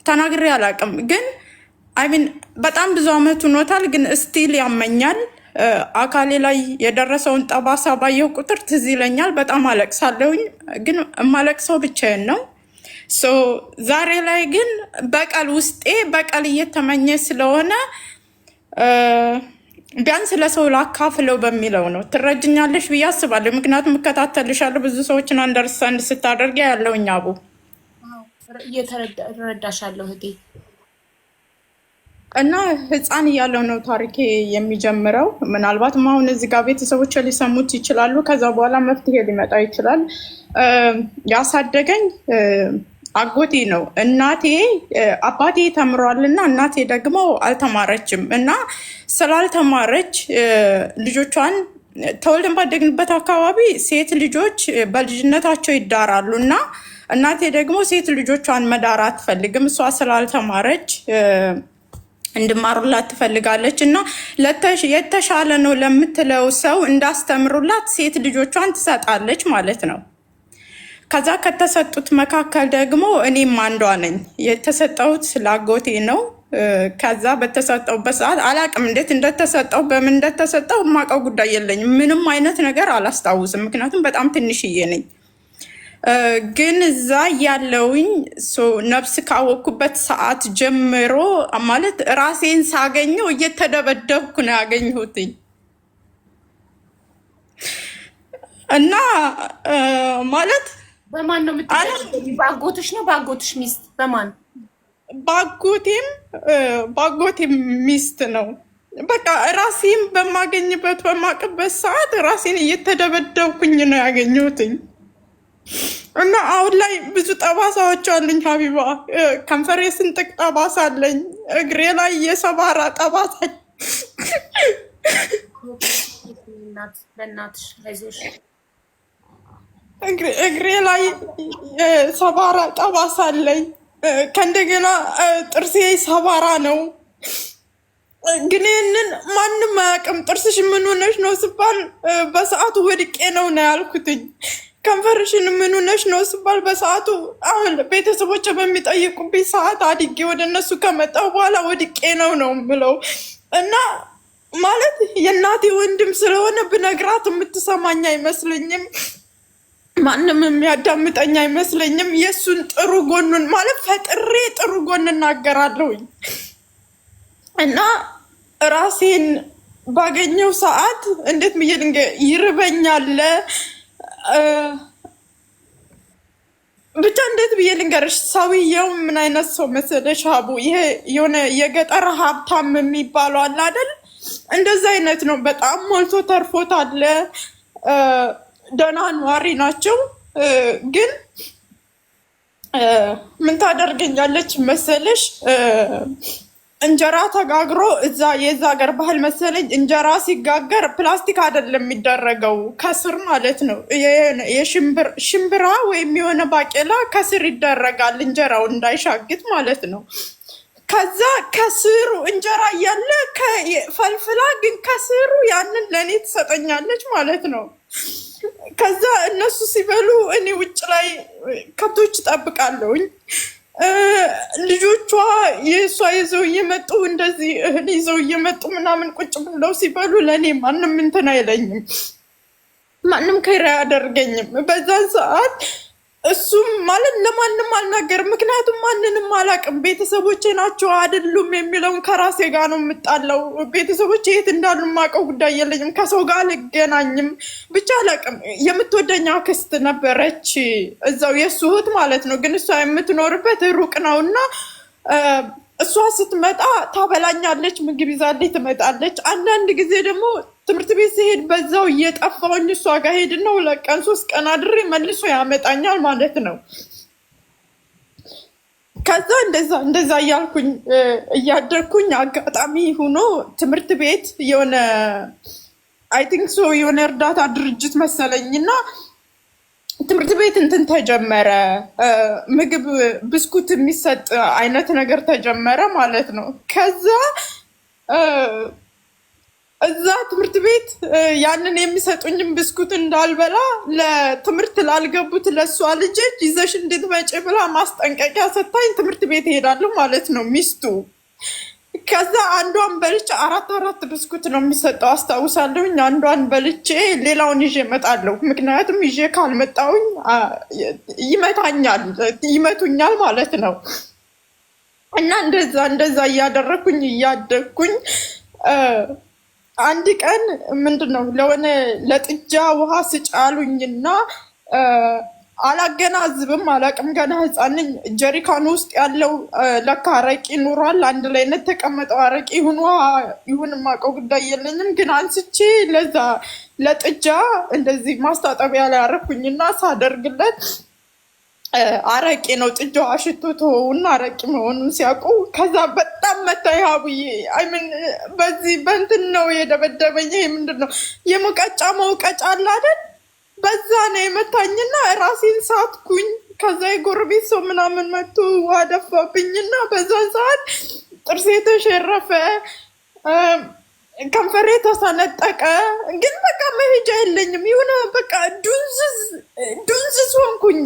ተናግሬ አላውቅም። ግን አይሚን በጣም ብዙ አመት ሆኖታል። ግን ስቲል ያመኛል። አካሌ ላይ የደረሰውን ጠባሳ ባየው ቁጥር ትዝ ይለኛል። በጣም አለቅሳለሁኝ። ግን የማለቅሰው ብቻዬን ነው። ዛሬ ላይ ግን በቀል ውስጤ በቀል እየተመኘ ስለሆነ ቢያንስ ለሰው ላካፍለው በሚለው ነው። ትረጅኛለሽ ብዬ አስባለሁ። ምክንያቱም እከታተልሻለሁ። ብዙ ሰዎችን አንደርስታንድ ስታደርጊ ያለውኝ አቡ እየተረዳሻለሁ እህቴ። እና ህፃን እያለው ነው ታሪኬ የሚጀምረው። ምናልባትም አሁን እዚህ ጋር ቤተሰቦች ሊሰሙት ይችላሉ። ከዛ በኋላ መፍትሄ ሊመጣ ይችላል። ያሳደገኝ አጎቴ ነው። እናቴ አባቴ ተምሯልና እናቴ ደግሞ አልተማረችም እና ስላልተማረች ልጆቿን ተወልደን ባደግንበት አካባቢ ሴት ልጆች በልጅነታቸው ይዳራሉ እና እናቴ ደግሞ ሴት ልጆቿን መዳር አትፈልግም። እሷ ስላልተማረች እንድማሩላት ትፈልጋለች እና የተሻለ ነው ለምትለው ሰው እንዳስተምሩላት ሴት ልጆቿን ትሰጣለች ማለት ነው። ከዛ ከተሰጡት መካከል ደግሞ እኔም አንዷ ነኝ። የተሰጠሁት ላጎቴ ነው። ከዛ በተሰጠውበት ሰዓት አላቅም እንዴት እንደተሰጠው በምን እንደተሰጠው የማውቀው ጉዳይ የለኝም። ምንም አይነት ነገር አላስታውስም፣ ምክንያቱም በጣም ትንሽዬ ነኝ። ግን እዛ ያለውኝ ነፍስ ካወቅኩበት ሰዓት ጀምሮ ማለት ራሴን ሳገኘው እየተደበደብኩ ነው ያገኘሁትኝ እና ማለት በማን ነው የምትጠይቀው? በአጎትሽ ነው በአጎትሽ ሚስት? በማን? በአጎቴም ሚስት ነው። በቃ ራሴን በማገኝበት በማቅበት ሰዓት ራሴን እየተደበደብኩኝ ነው ያገኘሁትኝ እና አሁን ላይ ብዙ ጠባሳዎች አሉኝ ሀቢባ። ከንፈሬ ስንጥቅ ጠባሳ አለኝ። እግሬ ላይ የሰባራ ጠባሳ በእናትሽ አይዞሽ። እግሬ ላይ ሰባራ ጠባሳ አለኝ። ከእንደገና ጥርሴ ሰባራ ነው። ግን ይህንን ማንም አያውቅም። ጥርስሽ ምን ሆነሽ ነው ስባል በሰዓቱ ወድቄ ነው ያልኩትኝ። ከንፈርሽን ምን ሆነሽ ነው ስባል በሰዓቱ አሁን ቤተሰቦች በሚጠይቁብኝ ሰዓት አድጌ ወደ እነሱ ከመጣሁ በኋላ ወድቄ ነው ብለው እና ማለት የእናቴ ወንድም ስለሆነ ብነግራት የምትሰማኝ አይመስለኝም። ማንም የሚያዳምጠኝ አይመስለኝም። የእሱን ጥሩ ጎኑን ማለት ፈጥሬ ጥሩ ጎን እናገራለሁኝ እና ራሴን ባገኘው ሰዓት እንዴት ብዬ ይርበኛል። ብቻ እንዴት ብዬ ልንገርሽ፣ ሰውየው ምን አይነት ሰው መሰለሽ አቡ? ይሄ የሆነ የገጠር ሀብታም የሚባለው አለ አይደል? እንደዛ አይነት ነው። በጣም ሞልቶ ተርፎት አለ። ደህና ነዋሪ ናቸው። ግን ምን ታደርገኛለች መሰለሽ? እንጀራ ተጋግሮ እዛ የዛ ሀገር ባህል መሰለኝ እንጀራ ሲጋገር ፕላስቲክ አይደለም የሚደረገው፣ ከስር ማለት ነው። ሽምብራ ወይም የሆነ ባቄላ ከስር ይደረጋል እንጀራው እንዳይሻግት ማለት ነው። ከዛ ከስሩ እንጀራ እያለ ፈልፍላ ግን ከስሩ ያንን ለእኔ ትሰጠኛለች ማለት ነው። ከዛ እነሱ ሲበሉ እኔ ውጭ ላይ ከብቶች እጠብቃለሁኝ። ልጆቿ የእሷ ይዘው እየመጡ እንደዚህ እህል ይዘው እየመጡ ምናምን ቁጭ ብለው ሲበሉ ለእኔ ማንም እንትን አይለኝም፣ ማንም ከይራ አያደርገኝም። በዛን ሰዓት እሱም ማለት ለማንም አልናገርም፣ ምክንያቱም ማንንም አላውቅም። ቤተሰቦቼ ናቸው አይደሉም የሚለውን ከራሴ ጋር ነው የምጣለው። ቤተሰቦቼ የት እንዳሉ የማውቀው ጉዳይ የለኝም፣ ከሰው ጋር አልገናኝም። ብቻ አላውቅም። የምትወደኝ አክስት ነበረች እዛው የእሱ እህት ማለት ነው፣ ግን እሷ የምትኖርበት ሩቅ ነው እና እሷ ስትመጣ ታበላኛለች፣ ምግብ ይዛልኝ ትመጣለች። አንዳንድ ጊዜ ደግሞ ትምህርት ቤት ሲሄድ በዛው እየጠፋሁኝ እሷ ጋር ሄድና 2 ቀን 3 ቀን አድሬ መልሶ ያመጣኛል ማለት ነው። ከዛ እንደዛ እያልኩኝ እያደርኩኝ አጋጣሚ ሆኖ ትምህርት ቤት የሆነ አይ ቲንክ ሶ የሆነ እርዳታ ድርጅት መሰለኝና ትምህርት ቤት እንትን ተጀመረ። ምግብ ብስኩት የሚሰጥ አይነት ነገር ተጀመረ ማለት ነው። ከዛ እዛ ትምህርት ቤት ያንን የሚሰጡኝም ብስኩት እንዳልበላ ለትምህርት ላልገቡት ለሷ ልጆች ይዘሽ እንድትመጪ ብላ ማስጠንቀቂያ ሰታኝ ትምህርት ቤት እሄዳለሁ ማለት ነው ሚስቱ። ከዛ አንዷን በልቼ አራት ብስኩት ነው የሚሰጠው አስታውሳለሁ። አንዷን በልቼ ሌላውን ይዤ እመጣለሁ። ምክንያቱም ይዤ ካልመጣሁኝ ይመቱኛል ማለት ነው። እና እንደዛ እያደረኩኝ እያደግኩኝ አንድ ቀን ምንድነው ለሆነ ለጥጃ ውሃ ስጫሉኝና አላገናዝብም አላቅም፣ ገና ህፃን ነኝ። ጀሪካን ውስጥ ያለው ለካ አረቂ ኑሯል። አንድ ላይ ተቀመጠው አረቂ ይሁን ማቀው ጉዳይ የለኝም። ግን አንስቼ ለዛ ለጥጃ እንደዚህ ማስታጠቢያ ላይ አረኩኝና ሳደርግለት አረቂ ነው ጥጃው አሽቶተውና አረቂ መሆኑን ሲያውቁ ከዛ በጣም መታኝ ሀቡዬ። አይምን በዚህ በእንትን ነው የደበደበኝ። ይሄ ምንድነው የሙቀጫ መውቀጫ አለ አይደል? በዛ ነው የመታኝና ራሴን ሳትኩኝ። ከዛ የጎረቤት ሰው ምናምን መቶ ዋደፋብኝና በዛን ሰዓት ጥርሴ ተሸረፈ፣ ከንፈሬ ተሰነጠቀ። ግን በቃ መሄጃ የለኝም። የሆነ በቃ ዱንዝዝ ሆንኩኝ።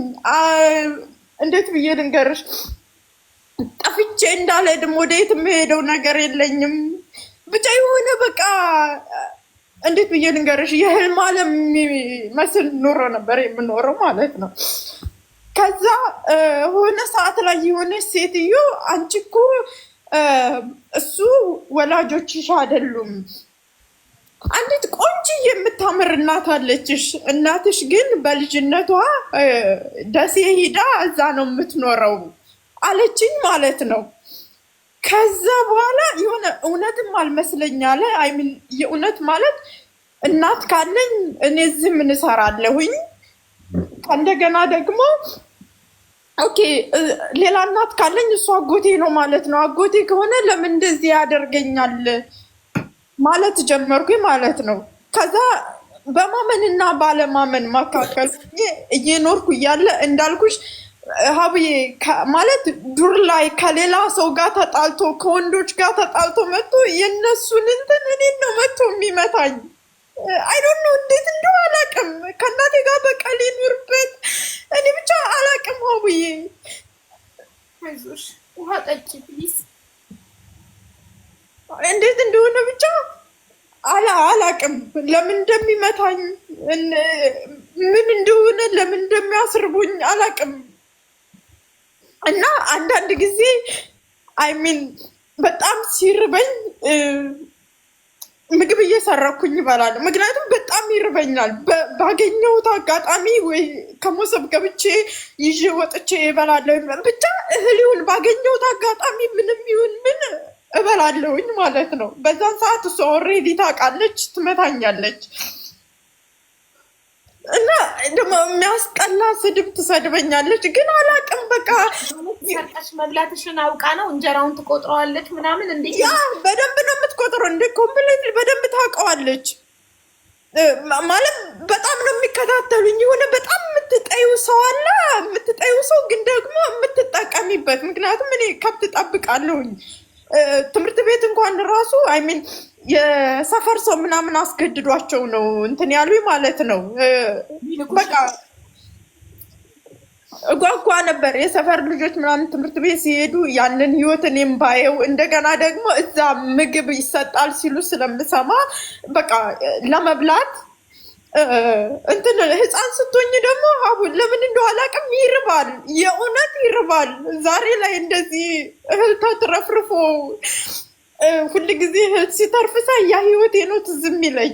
እንዴት ብዬ ልንገርሽ? ጠፍቼ እንዳልሄድም ወደ የት የምሄደው ነገር የለኝም። ብቻ የሆነ በቃ እንዴት ብዬ ልንገርሽ? የህልም ዓለም የሚመስል ኑሮ ነበር የምኖረው ማለት ነው። ከዛ ሆነ ሰዓት ላይ የሆነች ሴትዮ አንቺ እኮ እሱ ወላጆችሽ አይደሉም፣ አንዲት ቆንጆ የምታምር እናት አለችሽ፣ እናትሽ ግን በልጅነቷ ደሴ ሂዳ እዛ ነው የምትኖረው አለችኝ ማለት ነው። ከዛ በኋላ የሆነ እውነትም አልመስለኝ አለ። አይምን የእውነት ማለት እናት ካለኝ እኔ እዚህ ምን እሰራለሁኝ? እንደገና ደግሞ ኦኬ ሌላ እናት ካለኝ እሱ አጎቴ ነው ማለት ነው። አጎቴ ከሆነ ለምን እንደዚህ ያደርገኛል ማለት ጀመርኩኝ ማለት ነው። ከዛ በማመንና ባለማመን መካከል እየኖርኩ እያለ እንዳልኩሽ ሀብዬ ማለት ዱር ላይ ከሌላ ሰው ጋር ተጣልቶ ከወንዶች ጋር ተጣልቶ መጥቶ የእነሱን እንትን እኔን ነው መጥቶ የሚመታኝ። አይዶን ነው እንዴት እንደው አላቅም። ከእናቴ ጋር በቀል ይኑርበት እኔ ብቻ አላቅም። ሀብዬ አይዞሽ ውሃ ጠጪ ፕሊዝ። እንዴት እንደሆነ ብቻ አላቅም። ለምን እንደሚመታኝ ምን እንደሆነ ለምን እንደሚያስርቡኝ አላቅም። እና አንዳንድ ጊዜ አይሚን በጣም ሲርበኝ ምግብ እየሰራኩኝ እበላለሁ። ምክንያቱም በጣም ይርበኛል። ባገኘሁት አጋጣሚ ወይ ከሞሰብ ገብቼ ይዤ ወጥቼ እበላለሁ። ብቻ እህል ይሁን ባገኘሁት አጋጣሚ ምንም ይሁን ምን እበላለሁኝ ማለት ነው። በዛን ሰዓት እሷ ኦልሬዲ ታውቃለች፣ ትመታኛለች። እና ደግሞ የሚያስጠላ ስድብ ትሰድበኛለች። ግን አላውቅም በቃ ሰርቀሽ መብላትሽን አውቃ ነው እንጀራውን ትቆጥረዋለች ምናምን። እንዴ ያ በደንብ ነው የምትቆጥረው። እንደ ኮምፕሌት በደንብ ታውቀዋለች ማለት በጣም ነው የሚከታተሉኝ። የሆነ በጣም የምትጠይው ሰው አለ፣ የምትጠይው ሰው ግን ደግሞ የምትጠቀሚበት። ምክንያቱም እኔ ከብት ጠብቃለሁኝ። ትምህርት ቤት እንኳን ራሱ አይሚን የሰፈር ሰው ምናምን አስገድዷቸው ነው እንትን ያሉኝ ማለት ነው። በቃ እጓጓ ነበር የሰፈር ልጆች ምናምን ትምህርት ቤት ሲሄዱ ያንን ህይወት እኔም ባየው። እንደገና ደግሞ እዛ ምግብ ይሰጣል ሲሉ ስለምሰማ በቃ ለመብላት እንትን ህፃን ስትሆኝ ደግሞ አሁን ለምን እንደው አላውቅም ይርባል፣ የእውነት ይርባል። ዛሬ ላይ እንደዚህ እህል ተትረፍርፎ ሁል ጊዜ እህል ሲተርፍሳ ያ ህይወቴ ነው ትዝ የሚለኝ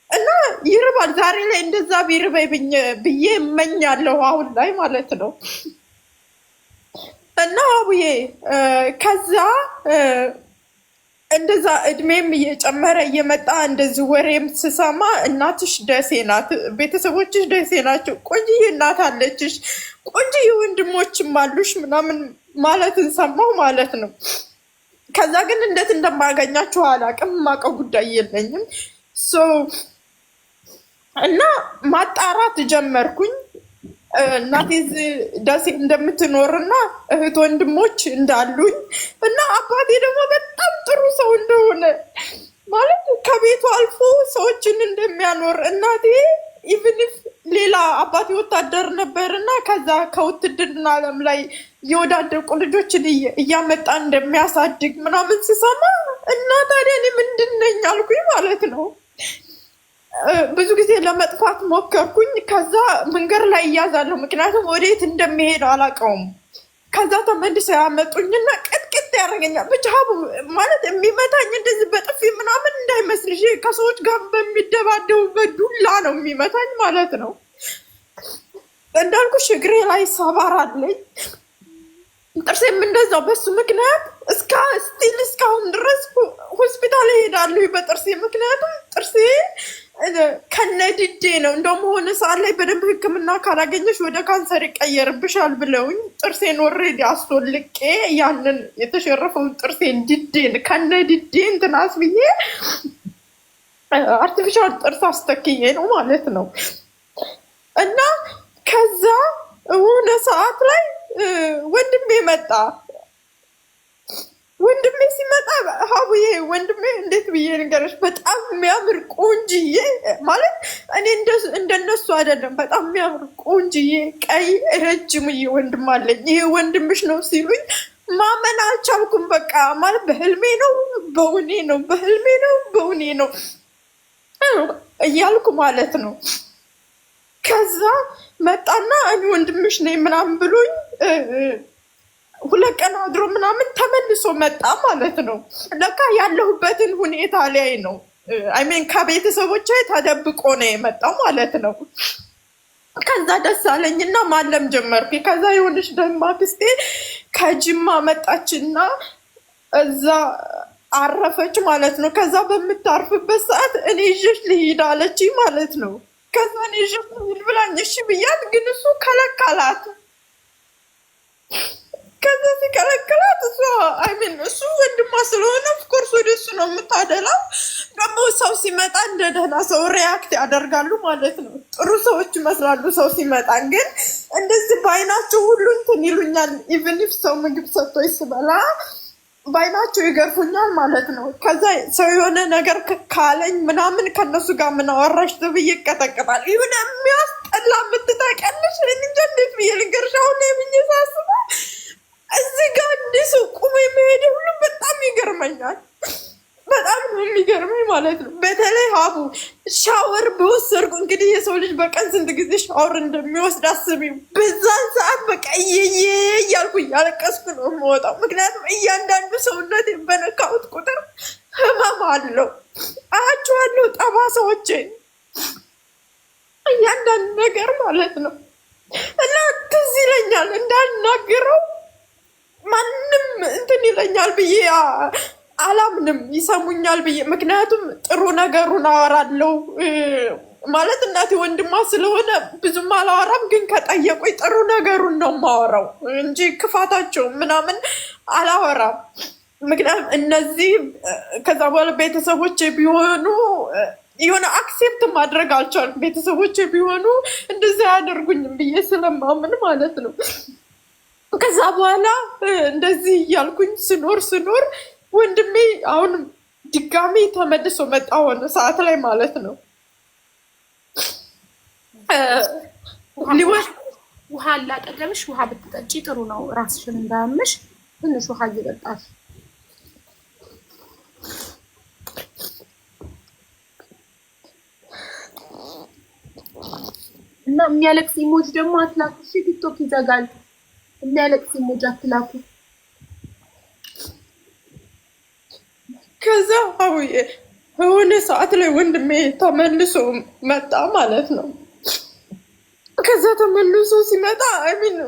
እና ይርባል። ዛሬ ላይ እንደዛ ቢርበኝ ብዬ እመኛለሁ አሁን ላይ ማለት ነው። እና አቡዬ ከዛ እንደዛ እድሜም እየጨመረ እየመጣ እንደዚህ ወሬም ስሰማ እናትሽ ደሴ ናት፣ ቤተሰቦችሽ ደሴ ናቸው፣ ቆንጆዬ እናት አለችሽ፣ ቆንጆዬ ወንድሞችም አሉሽ ምናምን ማለትን ሰማሁ ማለት ነው። ከዛ ግን እንዴት እንደማገኛችሁ አላውቅም፣ የማውቀው ጉዳይ የለኝም። እና ማጣራት ጀመርኩኝ እናቴ ደሴ እንደምትኖርና እህት ወንድሞች እንዳሉኝ እና አባቴ ደግሞ በጣም ጥሩ ሰው እንደሆነ ማለት ከቤቱ አልፎ ሰዎችን እንደሚያኖር እናቴ ኢቭን ሌላ አባቴ ወታደር ነበርና ከዛ ከውትድርና ዓለም ላይ የወዳደቁ ልጆችን እያመጣ እንደሚያሳድግ ምናምን ስሰማ እና ታዲያ እኔ ምንድን ነኝ አልኩኝ ማለት ነው። ብዙ ጊዜ ለመጥፋት ሞከርኩኝ። ከዛ መንገድ ላይ እያዛለሁ፣ ምክንያቱም ወዴት እንደሚሄድ አላውቀውም። ከዛ ተመልሰው ያመጡኝና ቅጥቅጥ ያደርገኛል። ብቻ ማለት የሚመታኝ እንደዚህ በጥፊ ምናምን እንዳይመስልሽ፣ ከሰዎች ጋር በሚደባደቡበት ዱላ ነው የሚመታኝ ማለት ነው። እንዳልኩሽ እግሬ ላይ ሰባራ አለኝ፣ ጥርሴም እንደዛው። በሱ ምክንያት ስቲል እስካሁን ድረስ ሆስፒታል እሄዳለሁ በጥርሴ። ምክንያቱም ጥርሴ ከነድዴ ነው። እንደውም ሆነ ሰዓት ላይ በደንብ ሕክምና ካላገኘሽ ወደ ካንሰር ይቀየርብሻል ብለውኝ ጥርሴን ኦልሬዲ አስወልቄ ያንን የተሸረፈውን ጥርሴን ድዴን ከነድዴ እንትናስ ብዬ አርቲፊሻል ጥርስ አስተክዬ ነው ማለት ነው። እና ከዛ ሆነ ሰዓት ላይ ወንድሜ መጣ። ወንድሜ ሲመጣ ሀቡዬ ወንድሜ እንዴት ብዬ ንገረሽ፣ በጣም የሚያምር ቆንጅዬ ማለት እኔ እንደነሱ አይደለም፣ በጣም የሚያምር ቆንጅዬ ቀይ ረጅምዬ ወንድም አለኝ። ይሄ ወንድምሽ ነው ሲሉኝ ማመን አልቻልኩም። በቃ ማለት በህልሜ ነው በውኔ ነው በህልሜ ነው በውኔ ነው እያልኩ ማለት ነው። ከዛ መጣና እኔ ወንድምሽ ነኝ ምናምን ብሎኝ 2 ቀን አድሮ ምናምን ተመልሶ መጣ ማለት ነው። ለካ ያለሁበትን ሁኔታ ላይ ነው አይሜን ከቤተሰቦቼ ተደብቆ ነው የመጣው ማለት ነው። ከዛ ደስ አለኝና ማለም ጀመርኩ። ከዛ የሆነች ደማ ክስቴ ከጅማ መጣችና እዛ አረፈች ማለት ነው። ከዛ በምታርፍበት ሰዓት እኔ ይዤሽ ልሂድ አለች ማለት ነው። ከዛ እኔ ይዤሽ ልሂድ ብላኝ እሺ ብያት፣ ግን እሱ ከለከላት። ከዛ ሲከለከላት እሱ ወንድሟ ስለሆነ ኦፍኮርስ ወደ እሱ ነው የምታደላው። ደግሞ ሰው ሲመጣ እንደ ደህና ሰው ሪያክት ያደርጋሉ ማለት ነው። ጥሩ ሰዎች ይመስላሉ ሰው ሲመጣ፣ ግን እንደዚህ በአይናቸው ሁሉ እንትን ይሉኛል። ኢቭን ኢፍ ሰው ምግብ ሰጥቶኝ ስበላ በአይናቸው ይገርፉኛል ማለት ነው። ከዛ ሰው የሆነ ነገር ካለኝ ምናምን ከነሱ ጋር ምን አወራሽ ተብዬ ይቀጠቅጣል። ይሁን የሚያስጠላ የምትታውቂያለሽ። እንጃ እንዴት ብዬ ልንገርሽ። አሁን የብኜ ሳስበው እዚህ ጋር እንዲህ ሰው ቁሞ የሚሄድ ሁሉ በጣም ይገርመኛል። በጣም ነው የሚገርመኝ ማለት ነው። በተለይ ሀቡ ሻወር በወሰድኩ እንግዲህ የሰው ልጅ በቀን ስንት ጊዜ ሻወር እንደሚወስድ አስቢው። በዛን ሰዓት በቃ እየየ እያልኩ እያለቀስኩ ነው የምወጣው። ምክንያቱም እያንዳንዱ ሰውነት በነካሁት ቁጥር ህመም አለው። አያቸዋለሁ ጠባሳዎቼን፣ እያንዳንዱ ነገር ማለት ነው። እና ትዝ ይለኛል እንዳልናገረው ማንም እንትን ይለኛል ብዬ አላምንም፣ ይሰሙኛል ብዬ። ምክንያቱም ጥሩ ነገሩን አወራለሁ ማለት እናቴ ወንድሟ ስለሆነ ብዙም አላወራም፣ ግን ከጠየቁኝ ጥሩ ነገሩን ነው የማወራው እንጂ ክፋታቸው ምናምን አላወራም። ምክንያቱም እነዚህ ከዛ በኋላ ቤተሰቦቼ ቢሆኑ የሆነ አክሴፕት ማድረግ አልቻልኩም። ቤተሰቦቼ ቢሆኑ እንደዚያ አያደርጉኝም ብዬ ስለማምን ማለት ነው። ከዛ በኋላ እንደዚህ እያልኩኝ ስኖር ወንድሜ አሁን ድጋሚ ተመልሶ መጣ ሆነ ሰዓት ላይ ማለት ነው። ውሃ አላጠገብሽ፣ ውሃ ብትጠጪ ጥሩ ነው። ራስሽን እንዳያምሽ ትንሽ ውሃ እየጠጣሽ እና የሚያለቅስ ኢሞጅ ደግሞ አትላኩ። እሺ ቲክቶክ ይዘጋል። የሚያለቅስ ኢሞጅ አትላኩ። ከዛ የሆነ ሰዓት ላይ ወንድሜ ተመልሶ መጣ ማለት ነው። ከዛ ተመልሶ ሲመጣ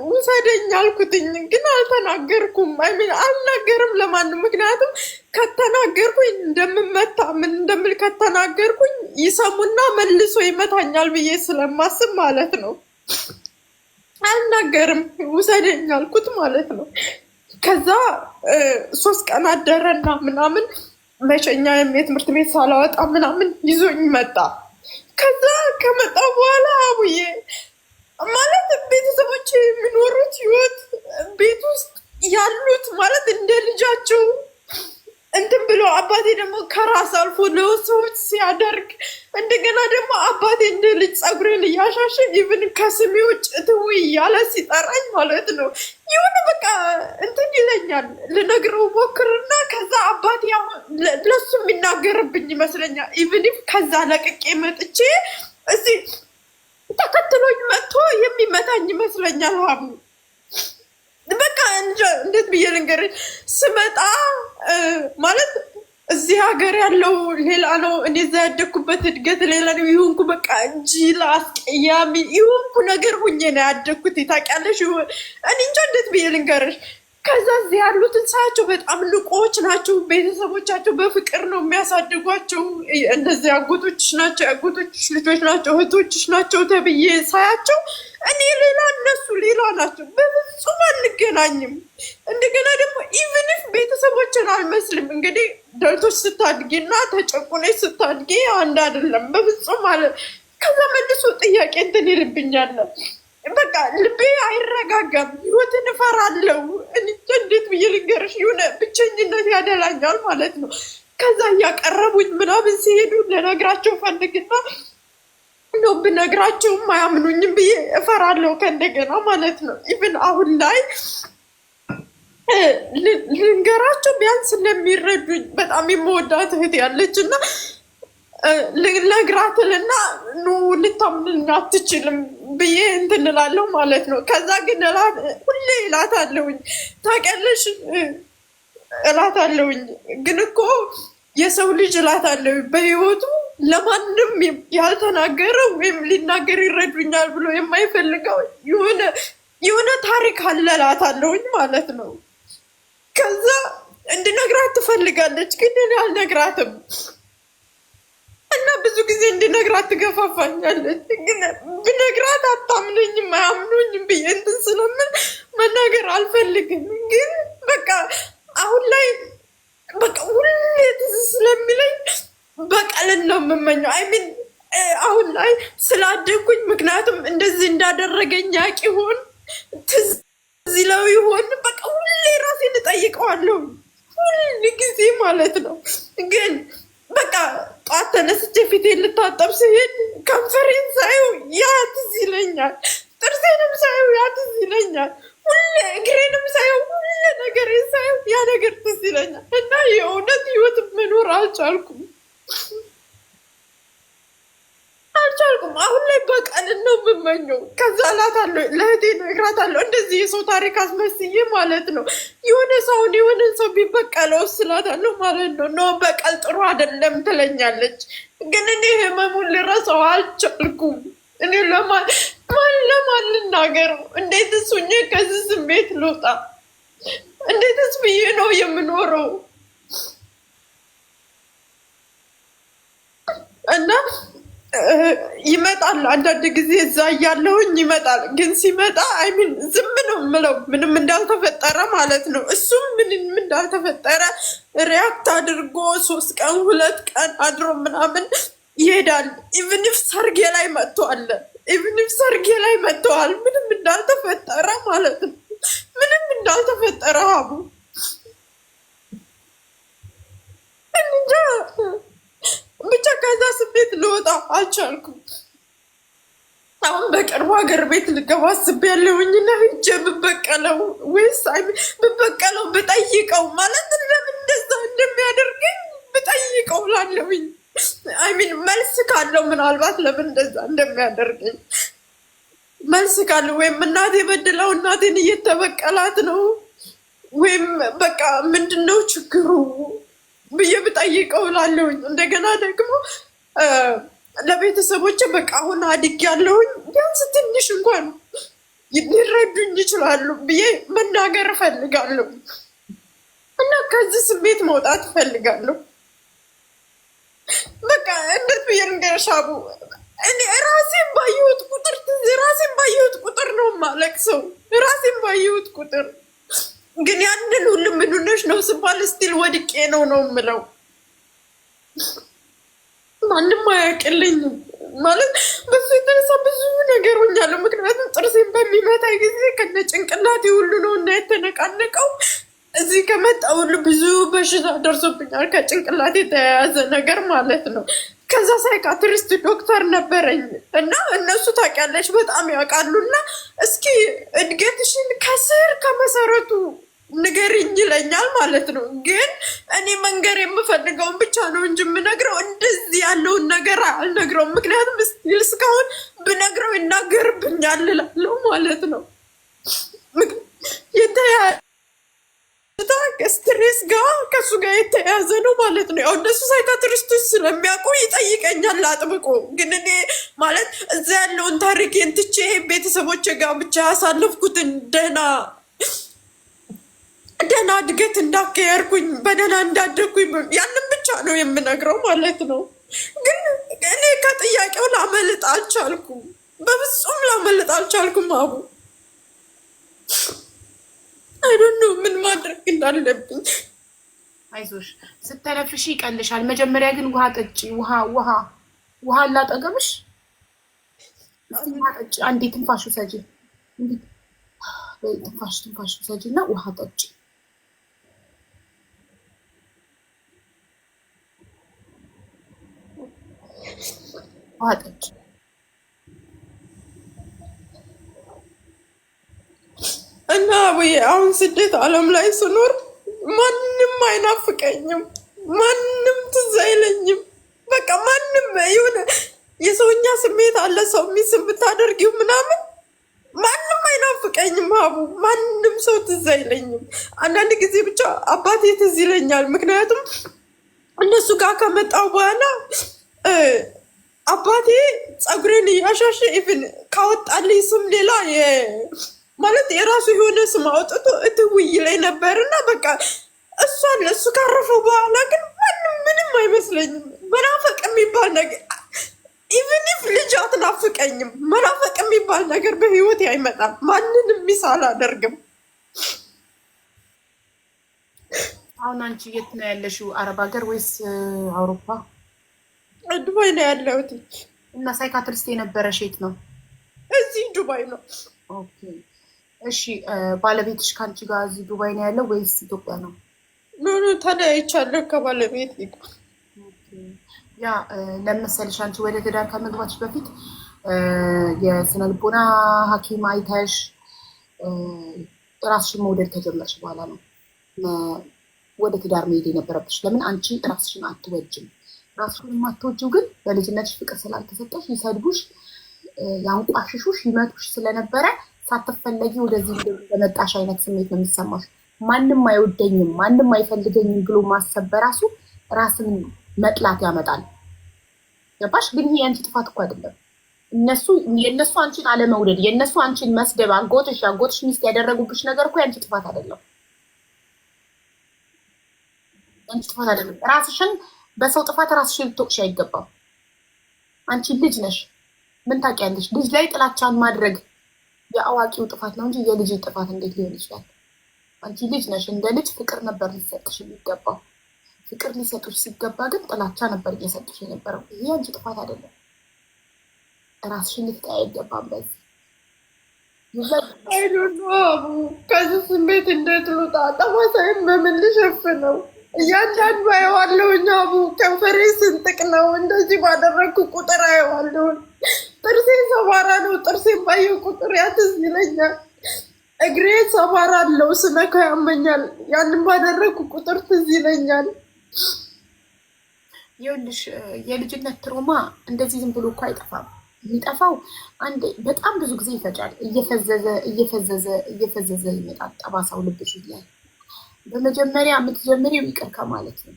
ውሰደኝ አልኩትኝ፣ ግን አልተናገርኩም። አልናገርም ለማንም። ምክንያቱም ከተናገርኩኝ እንደምመታ ምን እንደምል ከተናገርኩኝ ይሰሙና መልሶ ይመታኛል ብዬ ስለማስብ ማለት ነው አልናገርም። ውሰደኝ አልኩት ማለት ነው። ከዛ 3 ቀን አደረና ምናምን መሸኛ የትምህርት ቤት ሳላወጣ ምናምን ይዞኝ መጣ። ከዛ ከመጣ በኋላ አቡዬ ማለት ቤተሰቦች የሚኖሩት ህይወት ቤት ውስጥ ያሉት ማለት እንደ ልጃቸው እንትን ብሎ አባቴ ደግሞ ከራስ አልፎ ለሰዎች ሲያደርግ እንደገና ደግሞ አባቴ እንደ ልጅ ጸጉሬን እያሻሸ ኢቭን ከስሜ ውጭ ትውይ እያለ ሲጠራኝ ማለት ነው የሆነ በቃ እንትን ይለኛል። ልነግረው ሞክርና ከዛ አባቴ ለሱ የሚናገርብኝ ይመስለኛል። ኢቭን ከዛ ለቅቄ መጥቼ እዚህ ተከትሎኝ መጥቶ የሚመታኝ ይመስለኛል። ሀቡ በቃ እንዴት ብዬ ልንገርሽ፣ ስመጣ ማለት እዚህ ሀገር ያለው ሌላ ነው፣ እኔ እዛ ያደግኩበት እድገት ሌላ ነው። ይሁንኩ በቃ እንጂ ለአስቀያሚ ይሁንኩ ነገር ሁኜ ነው ያደግኩት። ታውቂያለሽ፣ እኔ እንጃ እንዴት ብዬ ልንገርሽ። ከዛ እዚህ ያሉትን ሳያቸው በጣም ንቆች ናቸው። ቤተሰቦቻቸው በፍቅር ነው የሚያሳድጓቸው። እነዚህ አጎቶችሽ ናቸው፣ አጎቶችሽ ልጆች ናቸው፣ እህቶችሽ ናቸው ተብዬ ሳያቸው እኔ ሌላ እነሱ ሌላ ናቸው። በፍጹም አንገናኝም። እንደገና ደግሞ ኢቭንፍ ቤተሰቦችን አልመስልም። እንግዲህ ደልቶች ስታድጊ እና ተጨቁነች ስታድጊ አንድ አይደለም በፍጹም አለ። ከዛ መልሶ ጥያቄ እንትን ይልብኛል። በቃ ልቤ አይረጋጋም። ህይወትን እፈራለሁ። እንዴት ብዬ ልንገርሽ፣ የሆነ ብቸኝነት ያደላኛል ማለት ነው። ከዛ እያቀረቡኝ ምናምን ሲሄዱ ልነግራቸው ፈልግና ነው ብነግራቸውም አያምኑኝም ብዬ እፈራለሁ ከእንደገና ማለት ነው። ኢቭን አሁን ላይ ልንገራቸው ቢያንስ እንደሚረዱኝ በጣም የመወዳት እህት ያለች እና ልነግራትልና ኑ ልታምንኝ አትችልም ብዬ እንትን እላለሁ ማለት ነው። ከዛ ግን ሁሌ እላታለሁኝ፣ ታውቂያለሽ እላታለሁኝ። ግን እኮ የሰው ልጅ እላታለሁ በህይወቱ ለማንም ያልተናገረ ወይም ሊናገር ይረዱኛል ብሎ የማይፈልገው የሆነ ታሪክ አለ እላታለሁኝ ማለት ነው። ከዛ እንድነግራት ትፈልጋለች፣ ግን እኔ አልነግራትም እና ብዙ ጊዜ እንድነግራት ትገፋፋኛለች። ግን ብነግራት አታምነኝም፣ አያምኑኝም ብዬ እንትን ስለምን መናገር አልፈልግም። ግን በቃ አሁን ላይ በቃ ሁሌ ትዝ ስለሚለኝ በቀልን ነው የምመኘው። አይሚን አሁን ላይ ስላደግኩኝ፣ ምክንያቱም እንደዚህ እንዳደረገኝ ያውቅ ይሆን ትዝ ይለው ይሆን በቃ ሁሌ ራሴን እጠይቀዋለሁ፣ ሁል ጊዜ ማለት ነው። ግን በቃ ጠዋት ተነስቼ ፊቴን ልታጠብ ስሄድ ከንፈሬን ሳየው ያ ትዝ ይለኛል፣ ጥርሴንም ሳየው ያ ትዝ ይለኛል፣ ሁሌ እግሬንም ሳየው ሁሌ ነገሬን ሳየው ያ ነገር ትዝ ይለኛል። እና የእውነት ህይወት መኖር አልቻልኩም። አሁን ላይ በቀልን ነው የምመኘው። ከዛ እላታለሁ ለእህቴ እነግራታለሁ እንደዚህ የሰው ታሪክ አስመስዬ ማለት ነው። የሆነ ሰውን የሆነን ሰው ቢበቀለው ስላታለሁ ማለት ነው። ኖ በቀል ጥሩ አይደለም ትለኛለች። ግን እኔ ህመሙን ልረሳው አልቻልኩም። እኔ ለማን ልናገረው? እንዴትስ ሁኜ ከዚህ ስሜት ልውጣ? እንዴትስ ብዬ ነው የምኖረው? እና ይመጣል አንዳንድ ጊዜ እዛ እያለሁኝ ይመጣል። ግን ሲመጣ አይሚን ዝም ነው የምለው፣ ምንም እንዳልተፈጠረ ማለት ነው። እሱም ምንም እንዳልተፈጠረ ሪያክት አድርጎ 3 ቀን 2 ቀን አድሮ ምናምን ይሄዳል። ኢቭንፍ ሰርጌ ላይ መጥተዋል፣ ምንም እንዳልተፈጠረ ማለት ነው። ምንም እንዳልተፈጠረ ሀቡ እንጃ ብቻ ከዛ ስሜት ልወጣ አልቻልኩም። አሁን በቅርቡ ሀገር ቤት ልገባ አስቤያለሁኝና ሂጄ ብበቀለው ወይስ ብበቀለው ብጠይቀው ማለት ለምን እንደዛ እንደሚያደርገኝ ብጠይቀው ላለሁኝ አይሚን መልስ ካለው ምናልባት ለምን እንደዛ እንደሚያደርገኝ መልስ ካለው ወይም እናቴ በድለው እናቴን እየተበቀላት ነው ወይም በቃ ምንድነው ችግሩ ብዬ ብጠይቀው ላለሁኝ። እንደገና ደግሞ ለቤተሰቦች በቃ አሁን አድጌያለሁኝ ቢያንስ ትንሽ እንኳን ሊረዱኝ ይችላሉ ብዬ መናገር እፈልጋለሁ እና ከዚህ ስሜት መውጣት እፈልጋለሁ። በቃ እንዴት ብዬ ልንገርሽ አቡ፣ እኔ ራሴን ባየሁት ቁጥር ነው የማለቅሰው። ራሴን ባየሁት ቁጥር ግን ያንን ሁሉ ምን ሆነሽ ነው ስባል ስቲል ወድቄ ነው የምለው። ማንም አያውቅልኝም ማለት በሱ የተነሳ ብዙ ነገር ሆኛለሁ። ምክንያቱም ጥርሴን በሚመታ ጊዜ ከነ ጭንቅላቴ ሁሉ ነው እና የተነቃነቀው። እዚህ ከመጣሁ ብዙ በሽታ ደርሶብኛል፣ ከጭንቅላት የተያያዘ ነገር ማለት ነው። ከዛ ሳይካትሪስት ዶክተር ነበረኝ እና እነሱ ታውቂያለሽ በጣም ያውቃሉና እስኪ እድገትሽን ከስር ከመሰረቱ ንገሪኝ ይለኛል ማለት ነው። ግን እኔ መንገር የምፈልገውን ብቻ ነው እንጂ የምነግረው እንደዚህ ያለውን ነገር አልነግረውም። ምክንያቱም እስካሁን ብነግረው ይናገርብኛል እላለሁ ማለት ነው። ስትሬስ ጋር ከሱ ጋር የተያያዘ ነው ማለት ነው። ያው እነሱ ሳይካትሪስቶች ስለሚያውቁ ይጠይቀኛል አጥብቆ። ግን እኔ ማለት እዛ ያለውን ታሪኬን ትቼ ቤተሰቦች ጋር ብቻ ያሳለፍኩትን ደህና እድገት እንዳካሄድኩኝ በደህና እንዳደግኩኝ ያንን ብቻ ነው የምነግረው ማለት ነው። ግን እኔ ከጥያቄው ላመልጥ አልቻልኩም፣ በፍጹም ላመልጥ አልቻልኩም። አቡ አይዶኖ ምን ማድረግ እንዳለብኝ። አይዞሽ፣ ስተነፍሺ ይቀልሻል። መጀመሪያ ግን ውሃ ጠጪ። ውሃ ላጠገብሽ። ውሃ ጠጪ። አንዴ ትንፋሽ ውሰጂ። ትንፋሽ ውሰጂ እና ውሃ ጠጪ። ውሃ ጠጪ። እና አቡዬ አሁን ስደት ዓለም ላይ ስኖር ማንም አይናፍቀኝም፣ ማንም ትዝ አይለኝም። በቃ ማንም የሆነ የሰውኛ ስሜት አለ፣ ሰው ሚስም ብታደርጊው ምናምን ማንም አይናፍቀኝም። አቡ ማንም ሰው ትዝ አይለኝም። አንዳንድ ጊዜ ብቻ አባቴ ትዝ ይለኛል። ምክንያቱም እነሱ ጋር ከመጣው በኋላ አባቴ ፀጉሬን እያሻሸ ኢቭን ካወጣልኝ ስም ሌላ ማለት የራሱ የሆነ ስም አውጥቶ እትውይ ላይ ነበርና በቃ እሱ ካረፈው በኋላ ግን ምንም አይመስለኝም። መናፈቅ የሚባል ነገር ኢቭን ኢፍ ልጅ አትናፍቀኝም። መናፈቅ የሚባል ነገር በህይወት አይመጣም። ማንንም ሚስ አላደርግም። አሁን አንቺ የት ነው ያለሽው? አረብ ሀገር ወይስ አውሮፓ? ዱባይ ነው ያለሁት። እና ሳይካትሪስት የነበረሽ የት ነው? እዚህ ዱባይ ነው። ኦኬ እሺ። ባለቤትሽ ከአንቺ ጋር እዚህ ዱባይ ነው ያለው ወይስ ኢትዮጵያ ነው? ኖ ተለያይቻለሁ ከባለቤት ጋር። ያ ለመሰልሽ አንቺ ወደ ትዳር ከመግባትሽ በፊት የስነ ልቦና ሐኪም አይተሽ ራስሽን መውደድ ከጀመርሽ በኋላ ነው ወደ ትዳር መሄድ የነበረብሽ። ለምን አንቺ ራስሽን አትወጅም? ራስሽን የማትወጂው ግን በልጅነትሽ ፍቅር ስላልተሰጠሽ ይሰድቡሽ፣ ያንቋሽሹሽ፣ ይመቱሽ ስለነበረ ሳትፈለጊ ወደዚህ በመጣሽ አይነት ስሜት ነው የሚሰማሽ። ማንም አይወደኝም፣ ማንም አይፈልገኝም ብሎ ማሰብ በራሱ ራስን መጥላት ያመጣል። ገባሽ? ግን ይሄ የአንቺ ጥፋት እኮ አይደለም። የእነሱ አንቺን አለመውደድ፣ የእነሱ አንቺን መስደብ፣ አጎትሽ ሚስት ያደረጉብሽ ነገር እኮ የአንቺ ጥፋት አይደለም። የአንቺ ጥፋት አይደለም። ራስሽን በሰው ጥፋት ራስሽን ልትወቅሽ አይገባም። አንቺ ልጅ ነሽ፣ ምን ታውቂያለሽ? ልጅ ላይ ጥላቻን ማድረግ የአዋቂው ጥፋት ነው እንጂ የልጅ ጥፋት እንዴት ሊሆን ይችላል? አንቺ ልጅ ነሽ። እንደ ልጅ ፍቅር ነበር ሊሰጥሽ የሚገባው። ፍቅር ሊሰጡሽ ሲገባ ግን ጥላቻ ነበር እየሰጡሽ የነበረው። ይሄ አንቺ ጥፋት አይደለም። ራስሽን ልትጠይ አይገባም። በዚህ ከዚህ ስሜት እንዴት ልውጣ? ጠባሳይም በምን ልሸፍነው? እያንዳንዱ አየዋለሁኝ። አቡ ከንፈሬ ስንጥቅ ነው። እንደዚህ ባደረግኩ ቁጥር አየዋለሁኝ። ጥርሴ ሰባራ ነው። ጥርሴን ባየው ቁጥር ያትዝ ይለኛል። እግሬ ሰባራ አለው። ስነካ ያመኛል። ያንን ባደረግኩ ቁጥር ትዝ ይለኛል። ይኸውልሽ የልጅነት ትሮማ እንደዚህ ዝም ብሎ እኮ አይጠፋም። የሚጠፋው አንዴ በጣም ብዙ ጊዜ ይፈጃል። እየፈዘዘ ይመጣል ጠባሳው ልብሽ ላይ። በመጀመሪያ የምትጀምሪው ይቅር ከማለት ነው።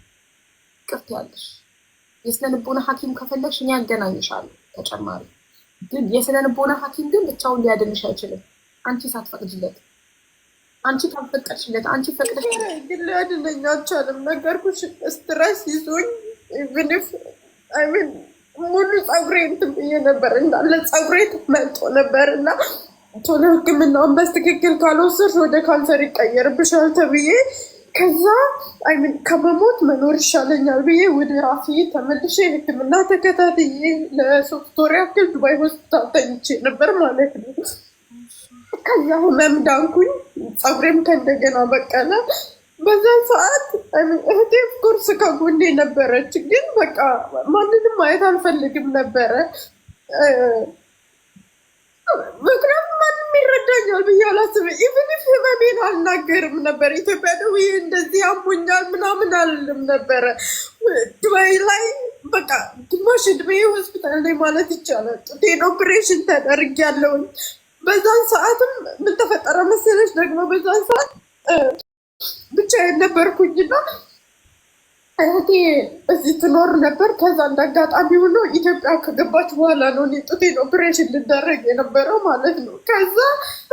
ይቅርት ያለሽ የስነ ልቦና ሐኪም ከፈለግሽ እኔ ያገናኝሻለሁ ተጨማሪ። ግን የስነ ልቦና ሐኪም ግን ብቻውን ሊያድንሽ አይችልም። አንቺ ሳትፈቅጂለት፣ አንቺ ካልፈቀድሽለት፣ አንቺ ፈቅደሽ ግን ሊያድነኝ አልቻለም። ነገርኩሽ፣ ስትረስ ይዞኝ ኢቭንፍ አይሚን ሙሉ ፀጉሬ እንትን ብዬ ነበር፣ እንዳለ ፀጉሬ ተመልጦ ነበር እና ቶሎ ሕክምናውን በትክክል ካልወሰድሽ ወደ ካንሰር ይቀየርብሻል ተብዬ ከዛ አይሚን ከመሞት መኖር ይሻለኛል ብዬ ወደ ራሴ ተመልሼ ሕክምና ተከታትዬ ለ3 ወር ያክል ዱባይ ሆስፒታል ተኝቼ ነበር ማለት ነው። ከዛ ህመም ዳንኩኝ። ፀጉሬም ከእንደገና በቀለ። በዛን ሰዓት እህቴ ኮርስ ከጎኔ ነበረች፣ ግን በቃ ማንንም ማየት አልፈልግም ነበረ። ምክንያቱም ማንም ይረዳኛል ብዬ አላስብም። ኢቭን ኢፍ ህመሜን አልናገርም ነበር። ኢትዮጵያ ደውዬ እንደዚህ አሞኛል ምናምን አልልም ነበረ። ዱባይ ላይ በቃ ግማሽ እድሜ ሆስፒታል ላይ ማለት ይቻላል። ጡቴን ኦፕሬሽን ተደርጊያለሁኝ። በዛን ሰዓትም ምን ተፈጠረ መሰለሽ? ደግሞ በዛን ሰዓት ብቻዬን ነበርኩኝና እህቴ እዚህ ትኖር ነበር። ከዛ እንዳጋጣሚ ሆኖ ኢትዮጵያ ከገባች በኋላ ነው እኔ ጡቴን ኦፕሬሽን ልደረግ የነበረው ማለት ነው። ከዛ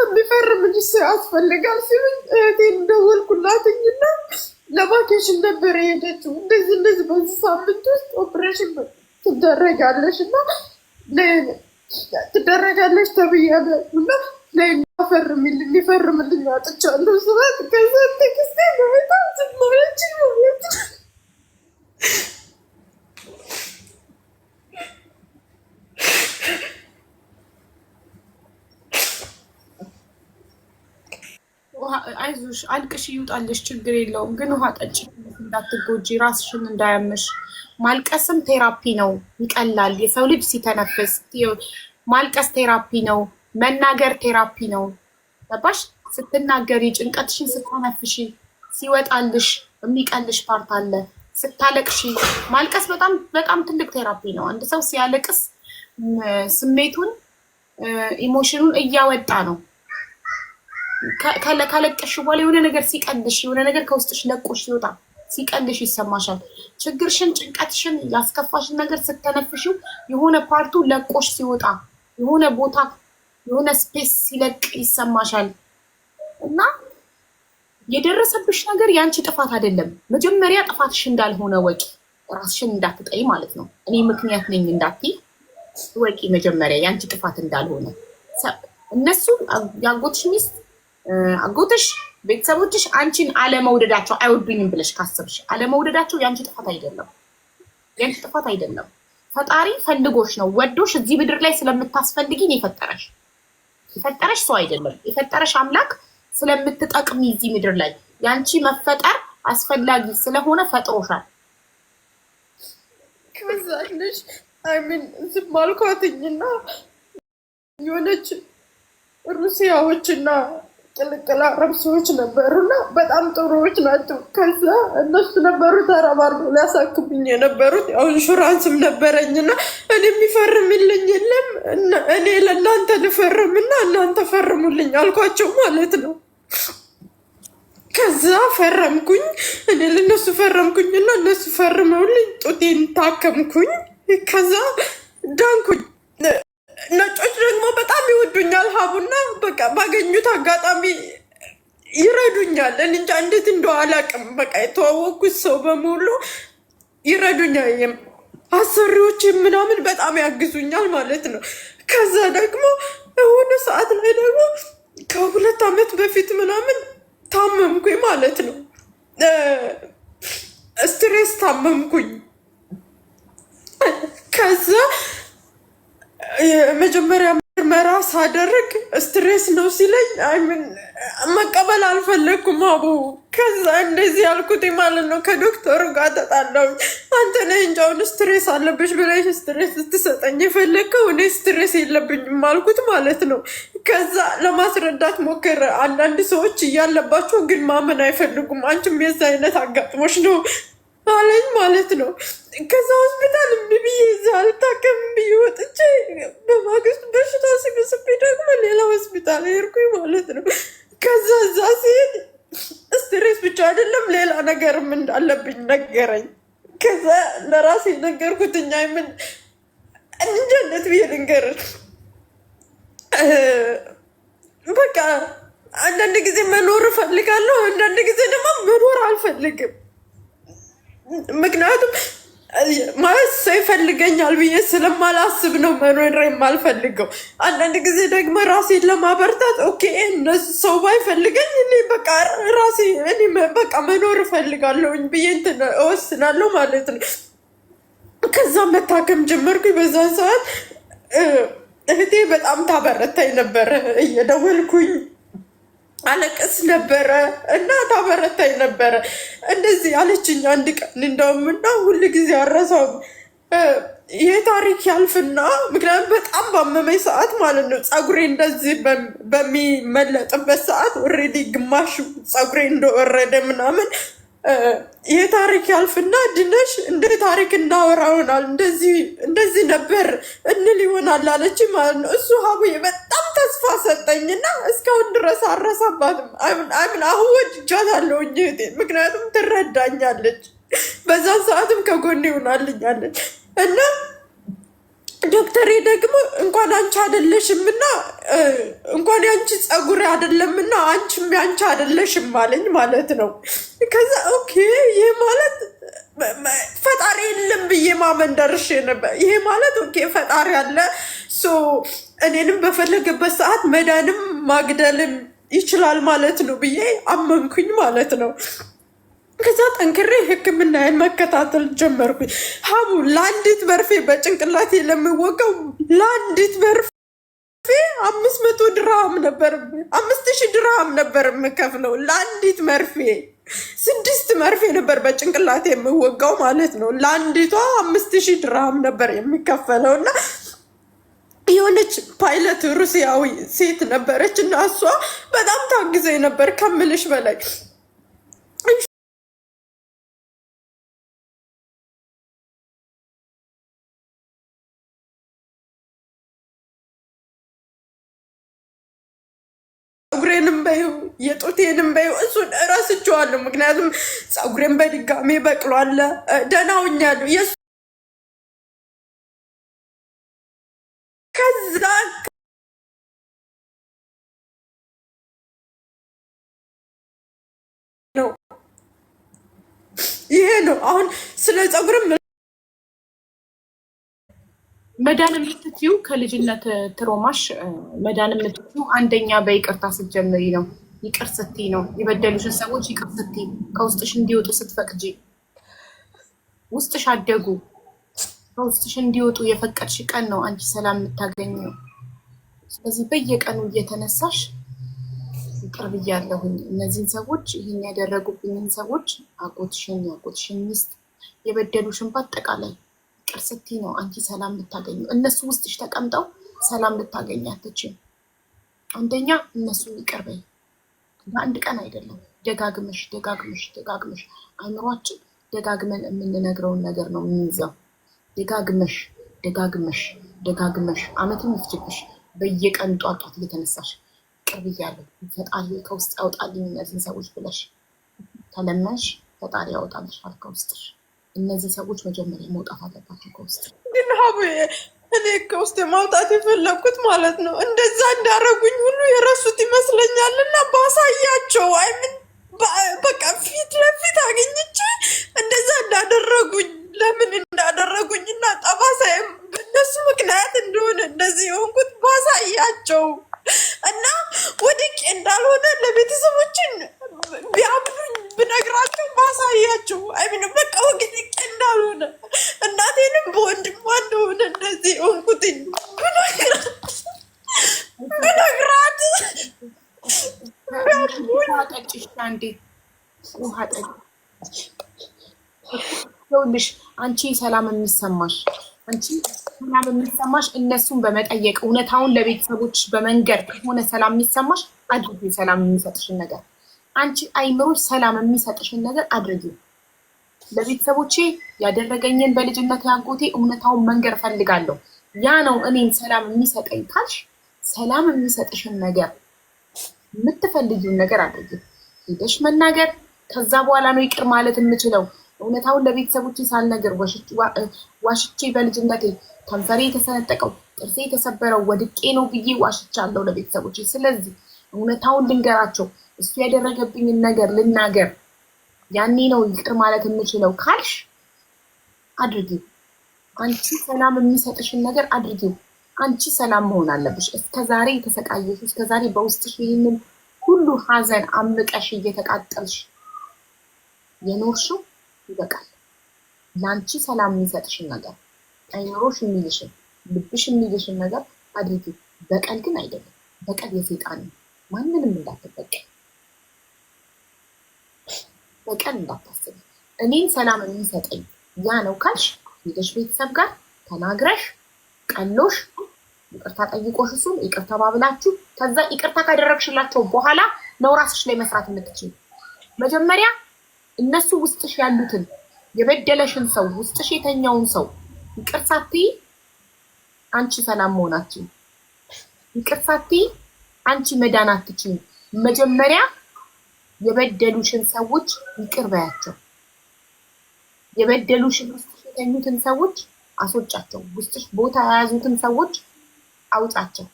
የሚፈርምልሽ ሰው ያስፈልጋል ሲሉኝ እህቴን ደወልኩላትኝና ለቫኬሽን ነበር የሄደችው። እንደዚህ በዚህ ሳምንት ውስጥ ኦፕሬሽን ትደረጋለሽ እና ትደረጋለች ተብያለሁ እና ፈርምልኝ ይፈርምልኝ አጥቻለሁ ስራት ከዛ ቴክስቴ በጣም ዝማለች ማለት ነው። አይዞሽ አልቅሽ ይውጣልሽ፣ ችግር የለውም ግን ውሃ ጠጪ እንዳትጎጂ፣ ራስሽን እንዳያምሽ። ማልቀስም ቴራፒ ነው፣ ይቀላል። የሰው ልጅ ሲተነፍስ ማልቀስ ቴራፒ ነው፣ መናገር ቴራፒ ነው። ገባሽ? ስትናገሪ ጭንቀትሽን ስትተነፍሺ ሲወጣልሽ የሚቀልሽ ፓርት አለ። ስታለቅሺ ማልቀስ በጣም በጣም ትልቅ ቴራፒ ነው። አንድ ሰው ሲያለቅስ ስሜቱን ኢሞሽኑን እያወጣ ነው። ካለቀሽ በኋላ የሆነ ነገር ሲቀልሽ፣ የሆነ ነገር ከውስጥሽ ለቆሽ ሲወጣ ሲቀልሽ ይሰማሻል። ችግርሽን፣ ጭንቀትሽን፣ ያስከፋሽን ነገር ስተነፍሽው የሆነ ፓርቱ ለቆሽ ሲወጣ፣ የሆነ ቦታ የሆነ ስፔስ ሲለቅ ይሰማሻል። እና የደረሰብሽ ነገር ያንቺ ጥፋት አይደለም። መጀመሪያ ጥፋትሽ እንዳልሆነ ወቂ፣ ራስሽን እንዳትጠይ ማለት ነው። እኔ ምክንያት ነኝ እንዳትይ ወቂ። መጀመሪያ ያንቺ ጥፋት እንዳልሆነ እነሱ ያጎትሽ ሚስት አጎትሽ ቤተሰቦችሽ አንቺን አለመውደዳቸው አይወዱኝም ብለሽ ካሰብሽ አለመውደዳቸው ያንቺ ጥፋት አይደለም፣ ያንቺ ጥፋት አይደለም። ፈጣሪ ፈልጎሽ ነው፣ ወዶሽ እዚህ ምድር ላይ ስለምታስፈልጊኝ የፈጠረሽ ሰው አይደለም። የፈጠረሽ አምላክ ስለምትጠቅሚ እዚህ ምድር ላይ ያንቺ መፈጠር አስፈላጊ ስለሆነ ፈጥሮሻል። ከዛልሽ አይምን ዝም አልኳትኝና የሆነች ሩሲያዎችና ቅልቅል አረብ ሰዎች ነበሩና በጣም ጥሩዎች ናቸው። ከዛ እነሱ ነበሩ ተረባርበው ሊያሳክሙኝ የነበሩት። ያው ኢንሹራንስም ነበረኝና እኔ የሚፈርምልኝ የለም፣ እኔ ለእናንተ ልፈርምና እናንተ ፈርሙልኝ አልኳቸው ማለት ነው። ከዛ ፈረምኩኝ፣ እኔ ለነሱ ፈረምኩኝና እነሱ ፈርመውልኝ ጡቴን ታከምኩኝ። ከዛ ዳንኩኝ። ነጮች ደግሞ በጣም ይወዱኛል ሀቡና በቃ ባገኙት አጋጣሚ ይረዱኛል። እንጃ እንዴት እንደው አላውቅም። በቃ የተዋወቅኩት ሰው በሙሉ ይረዱኛል። አሰሪዎች ምናምን በጣም ያግዙኛል ማለት ነው። ከዛ ደግሞ የሆነ ሰዓት ላይ ደግሞ ከ2 ዓመት በፊት ምናምን ታመምኩኝ ማለት ነው። ስትሬስ ታመምኩኝ። ከዛ የመጀመሪያ ምርመራ ሳደርግ ስትሬስ ነው ሲለኝ አይምን መቀበል አልፈለግኩም አቡ። ከዛ እንደዚህ ያልኩት ማለት ነው ከዶክተሩ ጋር ተጣላሁኝ። አንተ ነህ እንጂ አሁን ስትሬስ አለብሽ ብለሽ ስትሬስ ስትሰጠኝ የፈለግከው፣ እኔ ስትሬስ የለብኝም አልኩት ማለት ነው። ከዛ ለማስረዳት ሞከረ። አንዳንድ ሰዎች እያለባቸው ግን ማመን አይፈልጉም። አንቺም የዛ አይነት አጋጥሞች ነው አለኝ ማለት ነው። ከዛ ሆስፒታል ብዬ እዛ አልታከም ብዬ ወጥቼ በማግስቱ በሽታ ሲብስብኝ ደግሞ ሌላ ሆስፒታል ሄድኩኝ ማለት ነው። ከዛ እዛ ሲሄድ ስትሬስ ብቻ አይደለም ሌላ ነገርም እንዳለብኝ ነገረኝ። ከዛ ለራሴ ነገርኩትኛ ምን እንጀነት ብዬ ልንገርህ፣ በቃ አንዳንድ ጊዜ መኖር እፈልጋለሁ፣ አንዳንድ ጊዜ ደግሞ መኖር አልፈልግም። ምክንያቱም ማለት ሰው ይፈልገኛል ብዬ ስለማላስብ ነው መኖር የማልፈልገው። አንዳንድ ጊዜ ደግሞ ራሴን ለማበርታት ኦኬ እነሱ ሰው ባይፈልገኝ እኔ በቃ ራሴ እኔ በቃ መኖር እፈልጋለሁኝ ብዬ እንትን እወስናለሁ ማለት ነው። ከዛ መታከም ጀመርኩኝ። በዛን ሰዓት እህቴ በጣም ታበረታኝ ነበር። እየደወልኩኝ አለቅስ ነበረ እና ታበረታኝ ነበረ። እንደዚህ አለችኝ አንድ ቀን እንደውም እና ሁል ጊዜ አረሳውም። ይህ ታሪክ ያልፍና ምክንያቱም በጣም ባመመኝ ሰዓት ማለት ነው ፀጉሬ እንደዚህ በሚመለጥበት ሰዓት ኦልሬዲ ግማሹ ፀጉሬ እንደወረደ ምናምን ይህ ታሪክ ያልፍና ድነሽ እንደ ታሪክ እናወራ ይሆናል እንደዚህ ነበር እንል ይሆናል አለች ማለት ነው። እሱ ሀቡዬ በጣም ተስፋ ሰጠኝና እስካሁን ድረስ አረሳባትም። አሁን ወድጃታለሁ እህቴ፣ ምክንያቱም ትረዳኛለች፣ በዛን ሰዓትም ከጎኔ ይሆናልኛለች እና ዶክተሬ ደግሞ እንኳን አንቺ አይደለሽም እና እንኳን ያንቺ ፀጉር አይደለምና አንቺም ያንቺ አይደለሽም አለኝ ማለት ነው። ከዛ ኦኬ ይሄ ማለት ፈጣሪ የለም ብዬ ማመን ደርሼ ነበር። ይሄ ማለት ኦኬ ፈጣሪ አለ፣ ሶ እኔንም በፈለገበት ሰዓት መዳንም ማግደልም ይችላል ማለት ነው ብዬ አመንኩኝ ማለት ነው። ከዛ ጠንክሬ ሕክምናዬን መከታተል ጀመርኩኝ። ሀቡ ለአንዲት መርፌ በጭንቅላቴ ለምወጋው ለአንዲት መርፌ 500 ድርሃም ነበር፣ 5000 ድርሃም ነበር የምከፍለው ለአንዲት መርፌ። 6 መርፌ ነበር በጭንቅላቴ የምወጋው ማለት ነው። ለአንዲቷ 5000 ድርሃም ነበር የሚከፈለው እና የሆነች ፓይለት ሩሲያዊ ሴት ነበረች እና እሷ በጣም ታግዘኝ ነበር ከምልሽ በላይ። ፀጉሬንም በይው የጡቴንም በይው እሱን እረስቸዋለሁ፣ ምክንያቱም ፀጉሬን በድጋሜ በቅሏል። ደህና ሆኛለሁ። የሱ ከዛ ነው ይሄ ነው አሁን ስለ ፀጉርም መዳን የምትትዩ ከልጅነት ትሮማሽ መዳን የምትትዩ አንደኛ በይቅርታ ስትጀምሪ ነው። ይቅር ስትይ ነው። የበደሉሽን ሰዎች ይቅር ስትይ ከውስጥሽ እንዲወጡ ስትፈቅጂ፣ ውስጥሽ አደጉ ከውስጥሽ እንዲወጡ የፈቀድሽ ቀን ነው አንቺ ሰላም የምታገኘው። ስለዚህ በየቀኑ እየተነሳሽ ይቅር ብያለሁኝ እነዚህን ሰዎች፣ ይህን ያደረጉብኝን ሰዎች፣ አጎትሽን ሚስት የበደሉሽን በአጠቃላይ ይቅር ስትይ ነው አንቺ ሰላም ልታገኙ። እነሱ ውስጥሽ ተቀምጠው ሰላም ልታገኝ አትችይም። አንደኛ እነሱ ይቅር በይ። በአንድ ቀን አይደለም፣ ደጋግመሽ አይምሯችን ደጋግመን የምንነግረውን ነገር ነው የሚይዘው። ደጋግመሽ አመትም ይፍጅብሽ። በየቀን ጧጧት እየተነሳሽ ይቅር ብያለሁ ፈጣሪ ከውስጥ ያውጣልኝ እነዚህን ሰዎች ብለሽ ተለመንሽ፣ ፈጣሪ ያወጣልሻል ከውስጥሽ። እነዚህ ሰዎች መጀመሪያ መውጣት አለባቸው ከውስጥ። ግን ሀቡ እኔ ከውስጥ ማውጣት የፈለግኩት ማለት ነው እንደዛ እንዳረጉኝ ሁሉ የረሱት ይመስለኛል እና ባሳያቸው አይምን በቃ ፊት ለፊት አገኝቼ እንደዛ እንዳደረጉኝ ለምን እንዳደረጉኝ እና ጠባሳይም በእነሱ ምክንያት እንደሆነ እንደዚህ የሆንኩት ባሳያቸው እና ወድቄ እንዳልሆነ ለቤተሰቦችን ቢያምኑኝ ብነግራቸው ባሳያቸው አይምን በቃ ወድቄ እንዳልሆነ እናቴንም በወንድሟ እንደሆነ እንደዚህ የሆንኩትኝ ብነግራት ይኸውልሽ አንቺ ሰላም የሚሰማሽ እነሱን በመጠየቅ እውነታውን ለቤተሰቦች በመንገር ከሆነ ሰላም የሚሰማሽ አድርጊ። ሰላም የሚሰጥሽን ነገር አንቺ አይምሮች ሰላም የሚሰጥሽን ነገር አድርጊ። ለቤተሰቦቼ ያደረገኝን በልጅነት ያጎቴ እውነታውን መንገር ፈልጋለሁ፣ ያ ነው እኔን ሰላም የሚሰጠኝ ካልሽ ሰላም የሚሰጥሽን ነገር የምትፈልጊውን ነገር አድርጊ። ሄደሽ መናገር፣ ከዛ በኋላ ነው ይቅር ማለት የምችለው። እውነታውን ለቤተሰቦቼ ሳልነገር ዋሽቼ በልጅነቴ ከንፈሬ የተሰነጠቀው ጥርሴ የተሰበረው ወድቄ ነው ብዬ ዋሽቻለሁ ለቤተሰቦቼ። ስለዚህ እውነታውን ልንገራቸው፣ እሱ ያደረገብኝን ነገር ልናገር፣ ያኔ ነው ይቅር ማለት የምችለው ካልሽ አድርጊው። አንቺ ሰላም የሚሰጥሽን ነገር አድርጊው። አንቺ ሰላም መሆን አለብሽ። እስከዛሬ የተሰቃየሽ፣ እስከዛሬ በውስጥሽ ይህንን ሁሉ ሀዘን አምቀሽ እየተቃጠልሽ የኖርሽው ይበቃል። ለአንቺ ሰላም የሚሰጥሽን ነገር አይምሮሽ የሚልሽን ልብሽ የሚልሽን ነገር አድርጊ። በቀል ግን አይደለም። በቀል የሰይጣን ነው። ማንንም እንዳትበቀል፣ በቀን እንዳታስብ። እኔን ሰላም የሚሰጠኝ ያ ነው ካልሽ ሄደሽ ቤተሰብ ጋር ተናግረሽ ቀሎሽ ይቅርታ ጠይቆሽ እሱም ይቅርታ ባብላችሁ ከዛ ይቅርታ ካደረግሽላቸው በኋላ ነው ራስሽ ላይ መስራት የምትችይው። መጀመሪያ እነሱ ውስጥሽ ያሉትን የበደለሽን ሰው ውስጥሽ የተኛውን ሰው ይቅር ሳትይ አንቺ ሰላም መሆናችሁ፣ ይቅር ሳትይ አንቺ መዳን አትችይም። መጀመሪያ የበደሉሽን ሰዎች ይቅር በያቸው። የበደሉሽን ውስጥሽ የተኙትን ሰዎች አስወጫቸው። ውስጥሽ ቦታ የያዙትን ሰዎች አውጣቸው።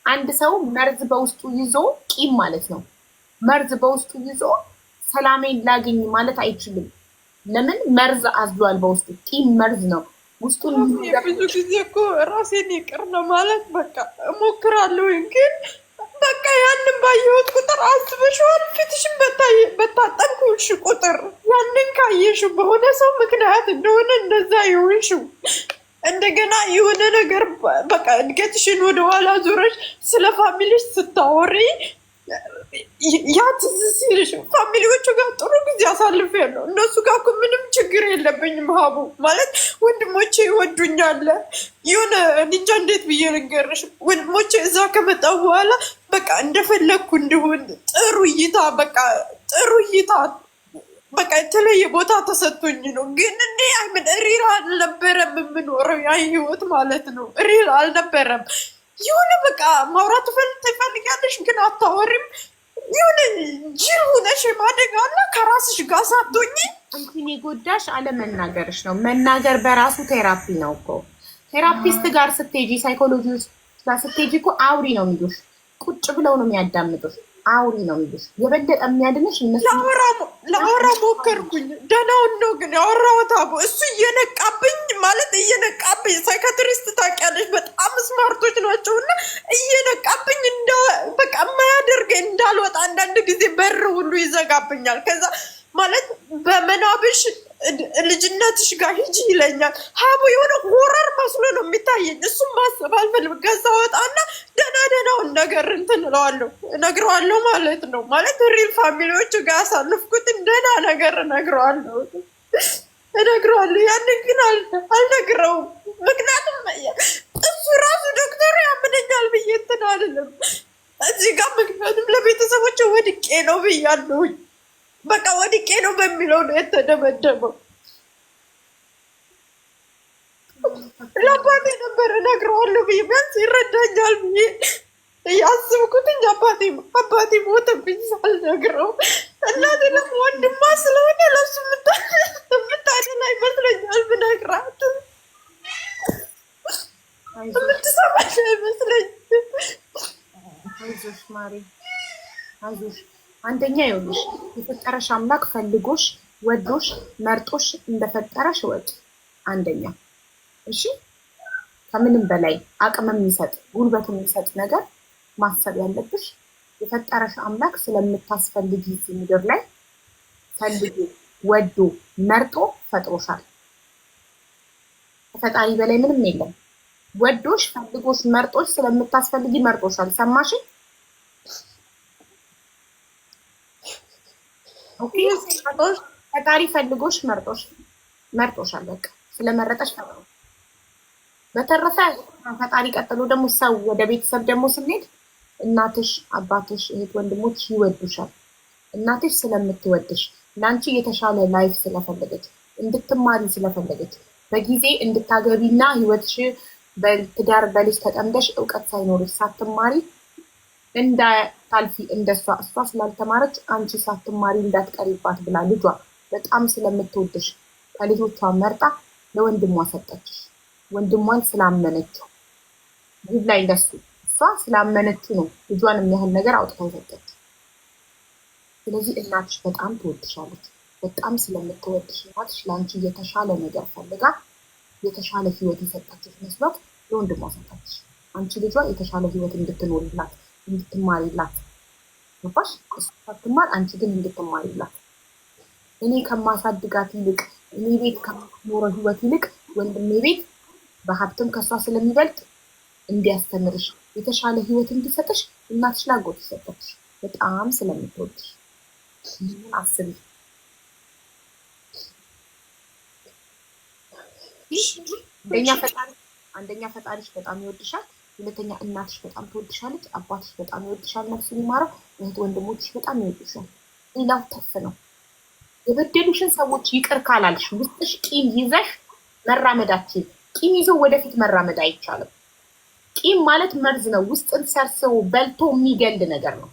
አንድ ሰው መርዝ በውስጡ ይዞ ቂም ማለት ነው። መርዝ በውስጡ ይዞ ሰላሜን ላግኝ ማለት አይችልም። ለምን? መርዝ አዝሏል በውስጡ። ቂም መርዝ ነው ውስጡን። ብዙ ጊዜ እኮ ራሴን ይቅር ነው ማለት በቃ እሞክራለሁ፣ ግን በቃ ያንን ባየሁት ቁጥር አስበሽዋል። ፊትሽን በታጠብኩሽ ቁጥር ያንን ካየሽው በሆነ ሰው ምክንያት እንደሆነ እንደዛ የሆንሽው እንደገና የሆነ ነገር በቃ እድገትሽን ወደኋላ ዙረሽ ስለ ፋሚሊሽ ስታወሪ ያ ትዝ ሲልሽ ፋሚሊዎቹ ጋር ጥሩ ጊዜ አሳልፌያለሁ። እነሱ ጋር እኮ ምንም ችግር የለብኝም። ሀቡ ማለት ወንድሞቼ ይወዱኛል። የሆነ እንጃ እንዴት ብዬ ልንገርሽ፣ ወንድሞቼ እዛ ከመጣሁ በኋላ በቃ እንደፈለግኩ እንድሆን ጥሩ እይታ በቃ ጥሩ እይታ በቃ የተለየ ቦታ ተሰጥቶኝ ነው። ግን እኔ አይምን ሪል አልነበረም የምኖረው ያ ህይወት ማለት ነው። ሪል አልነበረም። የሆነ በቃ ማውራት ትፈልጊያለሽ ግን አታወሪም። የሆነ ጅል ሆነሽ ማደግ አለ ከራስሽ ጋር ሳትሆኚ። እንትን የጎዳሽ አለመናገርሽ ነው። መናገር በራሱ ቴራፒ ነው እኮ። ቴራፒስት ጋር ስትሄጂ፣ ሳይኮሎጂስት ጋር ስትሄጂ እኮ አውሪ ነው የሚሉሽ። ቁጭ ብለው ነው የሚያዳምጡሽ። አውሪ ነው የሚሉሽ። የበለጠ የሚያድንሽ እነሱ። ለአወራ ሞከርኩኝ፣ ደህናውን ነው ግን ያወራሁት አቦ። እሱ እየነቃብኝ ማለት እየነቃብኝ፣ ሳይካትሪስት ታውቂያለሽ፣ በጣም ስማርቶች ናቸው እና እየነቃብኝ በቃ የማያደርገኝ እንዳልወጣ አንዳንድ ጊዜ በር ሁሉ ይዘጋብኛል። ከዛ ማለት በመናብሽ ልጅነትሽ ጋር ሂጂ ይለኛል። ሀቡ የሆነ ሆረር መስሎ ነው የሚታየኝ። እሱም ማሰብ አልፈልግም። ከዛ ወጣና ደህናውን ነገር እንትን እነግረዋለሁ ማለት ነው። ማለት ሪል ፋሚሊዎቹ ጋር ያሳልፍኩትን ደህና ነገር እነግረዋለሁ። ያንን ግን አልነግረውም። ምክንያቱም እሱ ራሱ ዶክተሩ ያምነኛል ብዬ እንትን አልልም እዚህ ጋር። ምክንያቱም ለቤተሰቦች ወድቄ ነው ብያለሁኝ። በቃ ወድቄ ነው በሚለው ነው የተደመደመው። ለአባቴ ነበር እነግረዋለሁ ብዬ ቢያንስ ይረዳኛል ብዬ እያስብኩትኝ አባቴ ሞተብኝ ሳልነግረው። እናቴ ደግሞ ወንድማ ስለሆነ ለሱ የምታደላ ይመስለኛል ብነግራት የምትሰማሽ አይመስለኝ። አይዞሽ ማሪ አይዞሽ። አንደኛ ይኸውልሽ የፈጠረሽ አምላክ ፈልጎሽ ወዶሽ መርጦሽ እንደፈጠረሽ ወጥ አንደኛ። እሺ ከምንም በላይ አቅም የሚሰጥ ጉልበት የሚሰጥ ነገር ማሰብ ያለብሽ የፈጠረሽ አምላክ ስለምታስፈልጊ እዚህ ምድር ላይ ፈልጎ ወዶ መርጦ ፈጥሮሻል። ከፈጣሪ በላይ ምንም የለም። ወዶሽ ፈልጎሽ መርጦሽ ስለምታስፈልጊ መርጦሻል። ሰማሽ? ፈጣሪ ፈልጎሽ መርጦሻል። በቃ ስለመረጠሽ ፈጥሮ። በተረፈ ፈጣሪ ቀጥሎ ደግሞ ሰው ወደ ቤተሰብ ደግሞ ስንሄድ እናትሽ፣ አባትሽ፣ እህት፣ ወንድሞች ይወዱሻል። እናትሽ ስለምትወድሽ ለአንቺ የተሻለ ላይፍ ስለፈለገች እንድትማሪ ስለፈለገች በጊዜ እንድታገቢና ህይወትሽ በትዳር በልጅ ተጠምደሽ እውቀት ሳይኖርሽ ሳትማሪ እንዳታልፊ እንደሷ እሷ ስላልተማረች አንቺ ሳትማሪ እንዳትቀሪባት ብላ ልጇ በጣም ስለምትወድሽ ከልጆቿ መርጣ ለወንድሟ ሰጠችሽ። ወንድሟን ስላመነችው ግብ ላይ እንደሱ እሷ ስላመነችው ነው ልጇን የሚያህል ነገር አውጥታ ሰጠች። ስለዚህ እናትሽ በጣም ትወድሻለች። በጣም ስለምትወድሽ እናትሽ ለአንቺ የተሻለ ነገር ፈልጋ የተሻለ ህይወት የሰጠችሽ መስሏት ለወንድሟ ሰጠችሽ። አንቺ ልጇ የተሻለ ህይወት እንድትኖርላት እንድትማሪላት ገባሽ? እሷ ሳትማር አንቺ ግን እንድትማሪላት። እኔ ከማሳድጋት ይልቅ እኔ ቤት ከምኖረው ህይወት ይልቅ ወንድሜ ቤት በሀብትም ከሷ ስለሚበልጥ እንዲያስተምርሽ የተሻለ ህይወት እንዲሰጥሽ እናትሽ ላጎት ሰጠች በጣም ስለምትወድሽ አስቢ። አንደኛ ፈጣሪሽ በጣም ይወድሻል፣ ሁለተኛ እናትሽ በጣም ትወድሻለች፣ አባትሽ በጣም ይወድሻል፣ ነፍሱን ይማረው፣ እህት ወንድሞችሽ በጣም ይወድሻል። ሌላው ተፍ ነው። የበደሉሽን ሰዎች ይቅር ካላልሽ ውስጥሽ ቂም ይዘሽ መራመዳችን ቂም ይዞ ወደፊት መራመድ አይቻልም። ቂም ማለት መርዝ ነው፣ ውስጥን ሰርሰው በልቶ የሚገል ነገር ነው።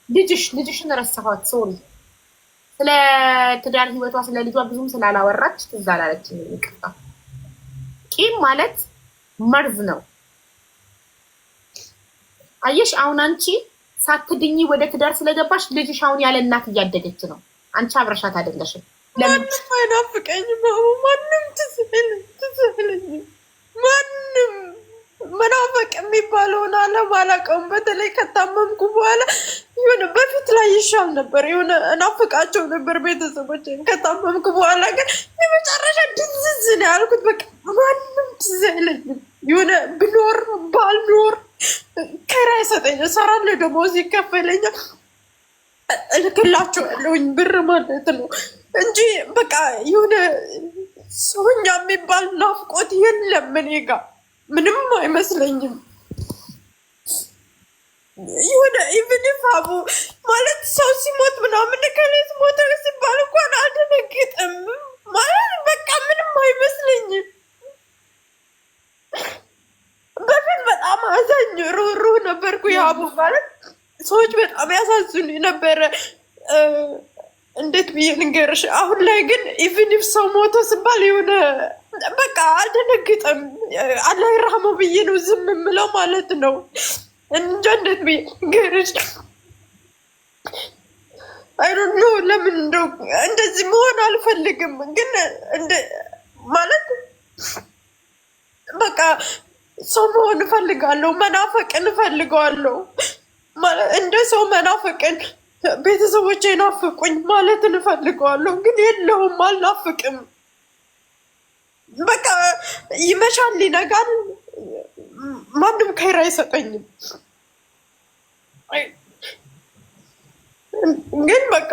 ልጅሽን ረሳኋት፣ ሶሪ ስለ ትዳር ህይወቷ ስለ ልጇ ብዙም ስላላወራች ትዝ አላለችኝ፣ ይቅርታ። ቂም ማለት መርዝ ነው። አየሽ አሁን አንቺ ሳትድኚ ወደ ትዳር ስለገባሽ ልጅሽ አሁን ያለ እናት እያደገች ነው። አንቺ አብረሻት አይደለሽም። ማንም አይናፍቀኝም። ማንም ትስህልኝ ማንም መናፈቅ የሚባለውን ዓለም አላውቀውም። በተለይ ከታመምኩ በኋላ የሆነ በፊት ላይ ይሻል ነበር፣ የሆነ እናፍቃቸው ነበር ቤተሰቦች። ከታመምኩ በኋላ ግን የመጨረሻ ድንዝዝ ነው ያልኩት። በቃ ማንም ትዝ አይለኝም። የሆነ ብኖር ባልኖር ኪራይ ሰጠኝ፣ እሰራለሁ፣ ደሞዝ ይከፈለኛል፣ እልክላቸዋለሁኝ ብር ማለት ነው እንጂ በቃ የሆነ ሰውኛ የሚባል ናፍቆት የለም እኔ ጋ። ምንም አይመስለኝም። የሆነ ኢቭን አቡ ማለት ሰው ሲሞት ምናምን ከሌት ሞተ ሲባል እንኳን አልደነግጥም ማለት በቃ ምንም አይመስለኝም። በፊት በጣም አዛኝ ሩህሩህ ነበርኩ። የአቡ ማለት ሰዎች በጣም ያሳዝኑ ነበረ። እንዴት ብዬ ልንገርሽ? አሁን ላይ ግን ኢቭን ሰው ሞተ ሲባል የሆነ በቃ አልደነግጥም። አላህ ይርሐመው ብዬ ነው ዝም የምለው ማለት ነው። እንጃ እንዴት ብዬ ልንገርሽ? አይ ዶንት ኖ ለምን እንደው እንደዚህ መሆን አልፈልግም፣ ግን ማለት በቃ ሰው መሆን እፈልጋለሁ። መናፈቅን እፈልገዋለሁ። እንደ ሰው መናፈቅን ቤተሰቦቼ ናፍቁኝ ማለት እንፈልገዋለሁ፣ ግን የለውም፣ አልናፍቅም። በቃ ይመሻል፣ ይነጋል፣ ማንም ከይራ አይሰጠኝም። ግን በቃ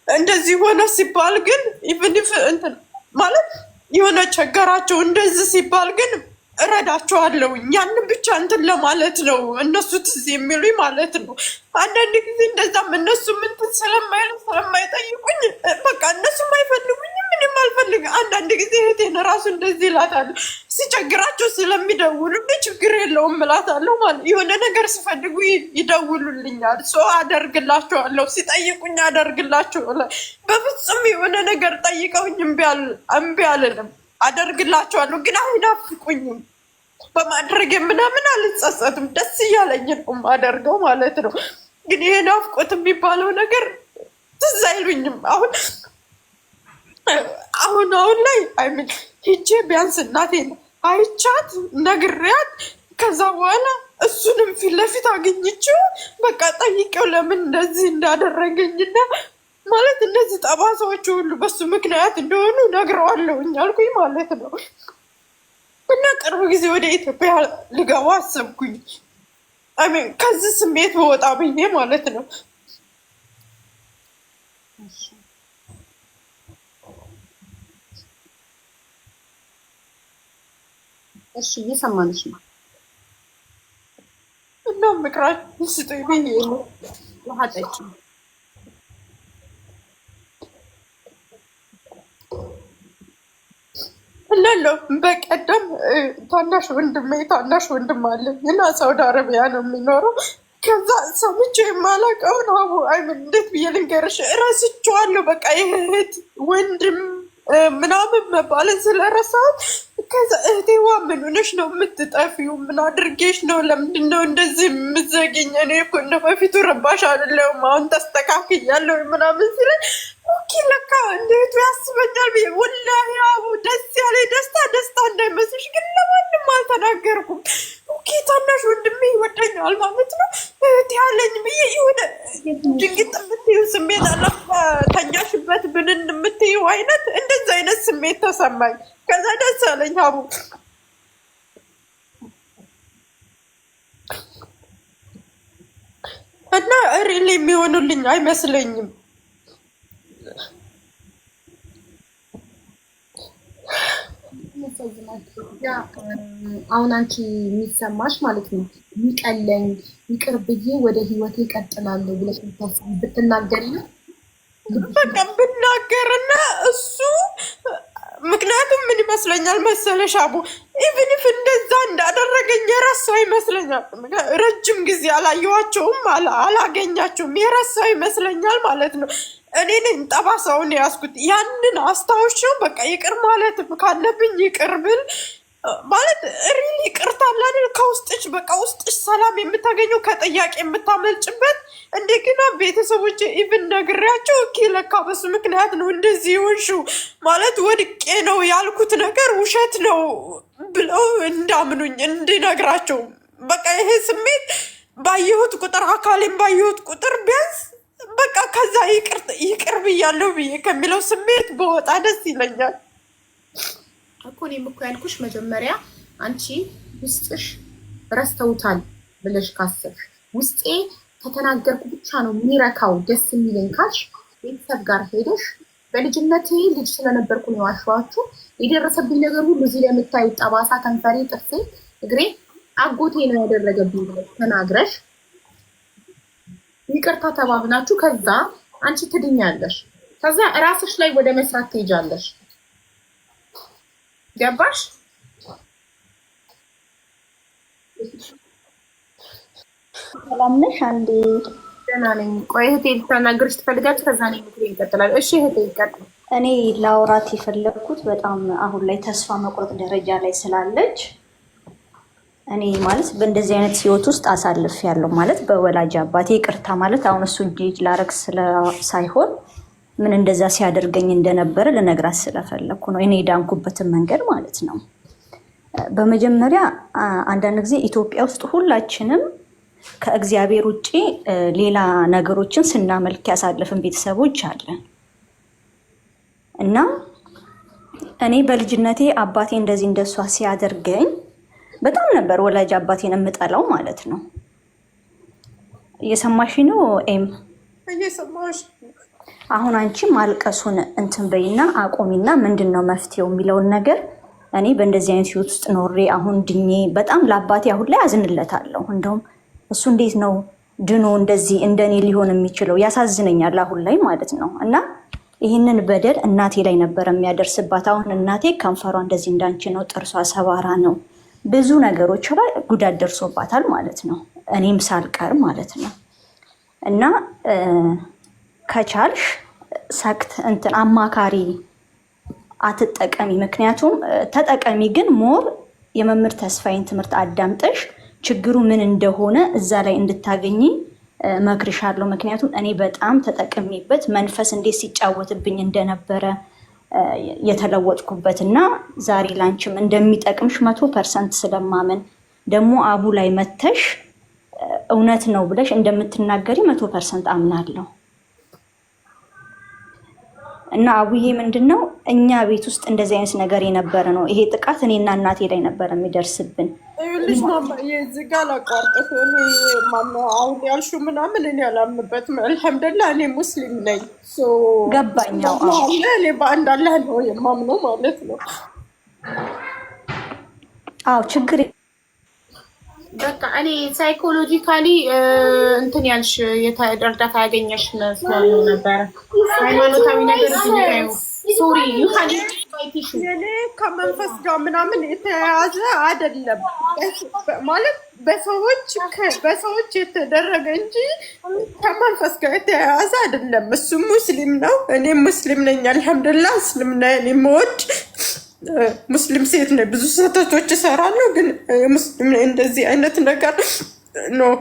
እንደዚህ ሆነ ሲባል ግን ኢቭን እንትን ማለት የሆነ ቸገራቸው እንደዚህ ሲባል ግን እረዳቸዋለሁ። ያንን ብቻ እንትን ለማለት ነው እነሱ ትዝ የሚሉኝ ማለት ነው። አንዳንድ ጊዜ እንደዛም እነሱ ምንትን ስለማይጠይቁኝ በቃ እነሱም አይፈልጉኝም፣ ምንም አልፈልግ። አንዳንድ ጊዜ እህቴን እራሱ እንደዚህ እላታለሁ፣ ሲቸግራቸው ስለሚደውሉልኝ ችግር የለውም እላታለሁ ማለት የሆነ ነገር ሲፈልጉ ይደውሉልኛል፣ ሰው አደርግላቸዋለሁ፣ ሲጠይቁኝ አደርግላቸዋለሁ። በፍጹም የሆነ ነገር ጠይቀውኝ እምቢ አልልም፣ አደርግላቸዋለሁ። ግን አይናፍቁኝም። በማድረግ ምናምን አልጸጸትም፣ ደስ እያለኝ ነው የማደርገው ማለት ነው። ግን ይሄ ናፍቆት የሚባለው ነገር ትዝ አይሉኝም። አሁን ላይ አይምን ሂጄ ቢያንስ እናቴን አይቻት ነግሬያት ከዛ በኋላ እሱንም ፊት ለፊት አገኘችው በቃ ጠይቄው ለምን እንደዚህ እንዳደረገኝና ማለት እነዚህ ጠባሳዎች ሁሉ በሱ ምክንያት እንደሆኑ ነግረዋለሁኝ አልኩኝ ማለት ነው። እና ቅርብ ጊዜ ወደ ኢትዮጵያ ልገባ አሰብኩኝ። አሜን ከዚህ ስሜት በወጣ ብዬ ማለት ነው። እሺ እየሰማንሽ ነው። እና ምክራችሁን ስጡኝ ብዬ ነው። ውሃ ጠጪ። እላለሁ በቀደም ታናሽ ወንድም አለኝ እና ሳውዲ አረቢያ ነው የሚኖረው። ከዛ ሰምቼ የማላውቀውን አይምን እንዴት ብዬ ልንገርሽ? እረስቼዋለሁ። በቃ የእህት ወንድም ምናምን መባልን ስለረሳሁት ከዛ እህቴዋ ምን ሆነሽ ነው የምትጠፊው? ምን አድርጌሽ ነው? ለምንድን ነው እንደዚህ የምትዘጊኝ? እኔ እኮ እንደ በፊቱ ረባሽ አይደለሁም፣ አሁን ተስተካክያለሁ ምናምን ሲለኝ ኦኬ ለካ እንዴቱ ያስበኛል ብዬ ወላሂ አቡ ደስ ያለ ደስታ እንዳይመስልሽ፣ ግን ለማንም አልተናገርኩም። ኦኬ ታናሽ ወንድሜ ይወደኛል ማለት ነው እህቴ ያለኝ ብዬ የሆነ ድንግጥ የምትይው ስሜት አለ፣ ተኛሽበት ብንን የምትይው አይነት እንደዚህ አይነት ስሜት ተሰማኝ። ከዛ ደስ አለኝ አቡ። እና ሪል የሚሆኑልኝ አይመስለኝም። አሁን አንቺ የሚሰማሽ ማለት ነው የሚቀለኝ ይቅር ብዬ ወደ ህይወቴ እቀጥላለሁ ብለሽ ብትናገሪ ነው በቃ ብናገርና እሱ ምክንያቱም ምን ይመስለኛል መሰለሽ አቡ ኢቭን ኢፍ እንደዛ እንዳደረገኝ የረሳው ይመስለኛል። ረጅም ጊዜ አላየኋቸውም፣ አላገኛቸውም፣ የረሳው ይመስለኛል ማለት ነው። እኔ ነኝ ጠባሳውን ያዝኩት። ያንን አስታውሻው በቃ ይቅር ማለት ካለብኝ ይቅር ብል ማለት ሪሊ ይቅርታ አለ ከውስጥሽ በቃ ውስጥሽ ሰላም የምታገኘው ከጥያቄ የምታመልጭበት። እንደገና ቤተሰቦች ኢቭን ነግሬያቸው ኦኬ ለካ በሱ ምክንያት ነው እንደዚህ ሆንሽው ማለት ወድቄ ነው ያልኩት ነገር ውሸት ነው ብለው እንዳምኑኝ እንድነግራቸው በቃ ይሄ ስሜት ባየሁት ቁጥር አካሌም ባየሁት ቁጥር ቢያንስ በቃ ከዛ ይቅር ብያለሁ ብዬ ከሚለው ስሜት በወጣ ደስ ይለኛል እኮ። እኔም እኮ ያልኩሽ መጀመሪያ አንቺ ውስጥሽ ረስተውታል ብለሽ ካሰብሽ ውስጤ ከተናገርኩ ብቻ ነው የሚረካው ደስ የሚለኝ ካልሽ ቤተሰብ ጋር ሄደሽ በልጅነቴ ልጅ ስለነበርኩ ነው ያሸዋችሁ የደረሰብኝ ነገር ሁሉ እዚህ ላይ የምታዩት ጠባሳ፣ ከንፈሬ፣ ጥርሴ፣ እግሬ አጎቴ ነው ያደረገብኝ ተናግረሽ ይቅርታ ተባብናችሁ ከዛ አንቺ ትድኛለሽ። ከዛ እራስሽ ላይ ወደ መስራት ትሄጃለሽ። ገባሽ? ሰላም ነሽ? አንዴ ደህና ነኝ። ቆይ እህቴ ልታናግርሽ ትፈልጋለች። ከዛ እኔ ምክሬ ይቀጥላል። እሺ እህቴ ይቀጥል። እኔ ላውራት የፈለግኩት በጣም አሁን ላይ ተስፋ መቁረጥ ደረጃ ላይ ስላለች እኔ ማለት በእንደዚህ አይነት ህይወት ውስጥ አሳልፍ ያለው ማለት በወላጅ አባቴ ይቅርታ ማለት አሁን እሱ እጅ ላረግ ሳይሆን ምን እንደዛ ሲያደርገኝ እንደነበረ ልነግራት ስለፈለኩ ነው። እኔ የዳንኩበትን መንገድ ማለት ነው። በመጀመሪያ አንዳንድ ጊዜ ኢትዮጵያ ውስጥ ሁላችንም ከእግዚአብሔር ውጪ ሌላ ነገሮችን ስናመልክ ያሳለፍን ቤተሰቦች አለን እና እኔ በልጅነቴ አባቴ እንደዚህ እንደሷ ሲያደርገኝ በጣም ነበር ወላጅ አባቴን የምጠላው ማለት ነው። እየሰማሽ ነው ኤም? እየሰማሽ። አሁን አንቺ ማልቀሱን እንትን በይና አቆሚና ምንድነው መፍትሄው የሚለውን ነገር እኔ በእንደዚህ አይነት ህይወት ውስጥ ኖሬ አሁን ድኜ በጣም ለአባቴ አሁን ላይ አዝንለታለሁ። እንደውም እሱ እንዴት ነው ድኖ እንደዚህ እንደኔ ሊሆን የሚችለው ያሳዝነኛል አሁን ላይ ማለት ነው። እና ይህንን በደል እናቴ ላይ ነበር የሚያደርስባት። አሁን እናቴ ከንፈሯ እንደዚህ እንዳንቺ ነው፣ ጥርሷ ሰባራ ነው፣ ብዙ ነገሮች ላይ ጉዳት ደርሶባታል ማለት ነው፣ እኔም ሳልቀር ማለት ነው። እና ከቻልሽ ሰክት እንትን አማካሪ አትጠቀሚ። ምክንያቱም ተጠቀሚ ግን ሞር የመምህር ተስፋዬን ትምህርት አዳምጠሽ ችግሩ ምን እንደሆነ እዛ ላይ እንድታገኝ መክርሻለሁ። ምክንያቱም እኔ በጣም ተጠቅሜበት መንፈስ እንዴት ሲጫወትብኝ እንደነበረ የተለወጥኩበት እና ዛሬ ላንቺም እንደሚጠቅምሽ 100% ስለማመን ደግሞ አቡ ላይ መተሽ እውነት ነው ብለሽ እንደምትናገሪ 100% አምናለሁ። እና አቡዬ ምንድነው እኛ ቤት ውስጥ እንደዚህ አይነት ነገር የነበረ ነው። ይሄ ጥቃት እኔና እናቴ ላይ ነበር የሚደርስብን። ልጅ ማማ የዚህ ጋር ላቋርጥሽ። እኔ ማማ አሁን ያልሽው ምናምን እኔ አላምንበትም። አልሐምዱሊላህ እኔ ሙስሊም ነኝ። ገባኛው እኔ በአንድ አላህ ነው የማምነው ማለት ነው። አዎ ችግር በቃ እኔ ሳይኮሎጂካሊ እንትን ያልሽ እርዳታ ያገኘሽ መስሎኝ ነበረ። ሃይማኖታዊ ነገር ነው። ሶሪ የኔ ከመንፈስ ጋር ምናምን የተያያዘ አይደለም ማለት በሰዎች የተደረገ እንጂ ከመንፈስ ጋር የተያያዘ አይደለም። እሱ ሙስሊም ነው፣ እኔም ሙስሊም ነኝ። አልሐምዱሊላህ እስልምና የምወድ ሙስሊም ሴት ነኝ። ብዙ ስህተቶች እሰራለሁ፣ ግን ሙስሊም ነኝ። እንደዚህ አይነት ነገር ነው።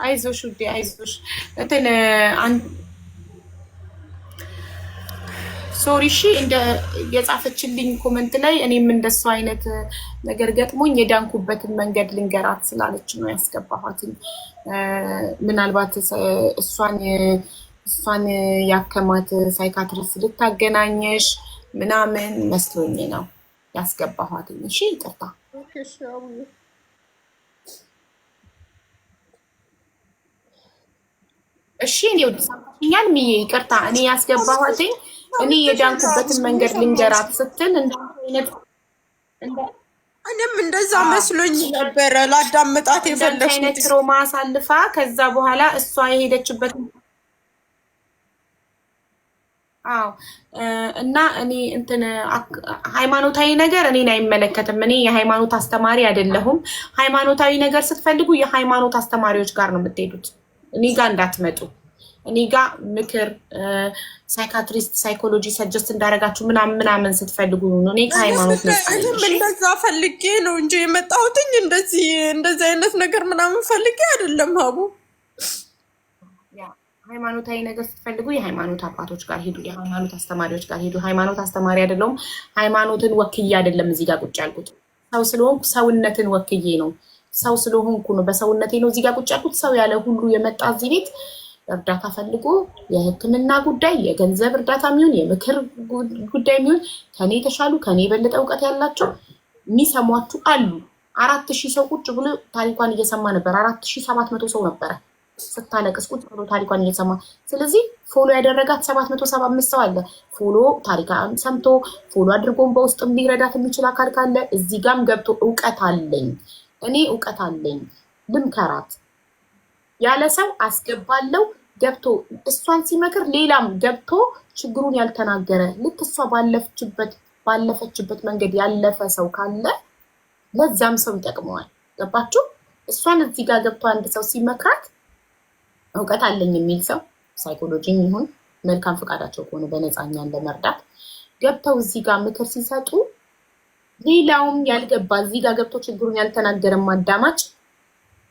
አይዞሽ ውዴ አይዞሽ። እንትን ሶሪ እሺ። እንደ የጻፈችልኝ ኮመንት ላይ እኔም እንደሱ አይነት ነገር ገጥሞኝ የዳንኩበትን መንገድ ልንገራት ስላለች ነው ያስገባኋትኝ። ምናልባት እሷን ያከማት ሳይካትሪስት ልታገናኘሽ ምናምን መስሎኝ ነው ያስገባኋትኝ። እሺ ይቅርታ። እሺ እኔ ወደ ሰምተኛል ሚዬ ይቅርታ እኔ ያስገባኋት እኔ የዳንኩበትን መንገድ ልንገራት ስትል እኔም እንደዛ መስሎኝ ነበረ ላዳምጣት የፈለኩት አይነት ትሮማ አሳልፋ ከዛ በኋላ እሷ የሄደችበት አዎ እና እኔ እንትን ሃይማኖታዊ ነገር እኔን አይመለከትም። እኔ የሃይማኖት አስተማሪ አይደለሁም። ሃይማኖታዊ ነገር ስትፈልጉ የሃይማኖት አስተማሪዎች ጋር ነው የምትሄዱት። እኔ ጋር እንዳትመጡ። እኔ ጋር ምክር ሳይካትሪስት ሳይኮሎጂ ሰጀስት እንዳደረጋችሁ ምናምን ስትፈልጉ ነው። እኔ ከሃይማኖት ነው እንደዛ ፈልጌ ነው እንጂ የመጣሁትኝ እንደዚህ አይነት ነገር ምናምን ፈልጌ አይደለም ሀቡ ሃይማኖታዊ ነገር ስትፈልጉ የሃይማኖት አባቶች ጋር ሄዱ፣ የሃይማኖት አስተማሪዎች ጋር ሄዱ። ሃይማኖት አስተማሪ አይደለሁም። ሃይማኖትን ወክዬ አይደለም እዚህ ጋር ቁጭ ያልኩት። ሰው ስለሆንኩ ሰውነትን ወክዬ ነው። ሰው ስለሆንኩ ነው፣ በሰውነቴ ነው እዚህ ጋር ቁጭ ያልኩት። ሰው ያለ ሁሉ የመጣ እዚህ ቤት እርዳታ ፈልጎ የሕክምና ጉዳይ፣ የገንዘብ እርዳታ የሚሆን የምክር ጉዳይ የሚሆን ከኔ የተሻሉ ከኔ የበለጠ እውቀት ያላቸው የሚሰሟችሁ አሉ። 4000 ሰው ቁጭ ብሎ ታሪኳን እየሰማ ነበር። 4700 ሰው ነበረ ስታለቅስ ቁጭ ብሎ ታሪኳን እየሰማ። ስለዚህ ፎሎ ያደረጋት 775 ሰው አለ። ፎሎ ታሪካን ሰምቶ ፎሎ አድርጎን በውስጥም ሊረዳት የሚችል አካል ካለ እዚህ ጋም ገብቶ እውቀት አለኝ እኔ እውቀት አለኝ ልምከራት ያለ ሰው አስገባለው ገብቶ እሷን ሲመክር ሌላም ገብቶ ችግሩን ያልተናገረ ልክ እሷ ባለፈችበት መንገድ ያለፈ ሰው ካለ ለዛም ሰው ይጠቅመዋል። ገባችሁ? እሷን እዚህ ጋር ገብቶ አንድ ሰው ሲመክራት እውቀት አለኝ የሚል ሰው ሳይኮሎጂም ይሁን መልካም ፈቃዳቸው ከሆነ በነፃኛን ለመርዳት ገብተው እዚህ ጋር ምክር ሲሰጡ ሌላውም ያልገባ እዚህ ጋር ገብቶ ችግሩን ያልተናገረ ማዳማጭ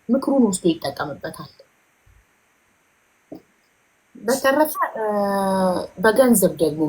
ምክሩን ወስዶ ይጠቀምበታል። በተረፈ በገንዘብ ደግሞ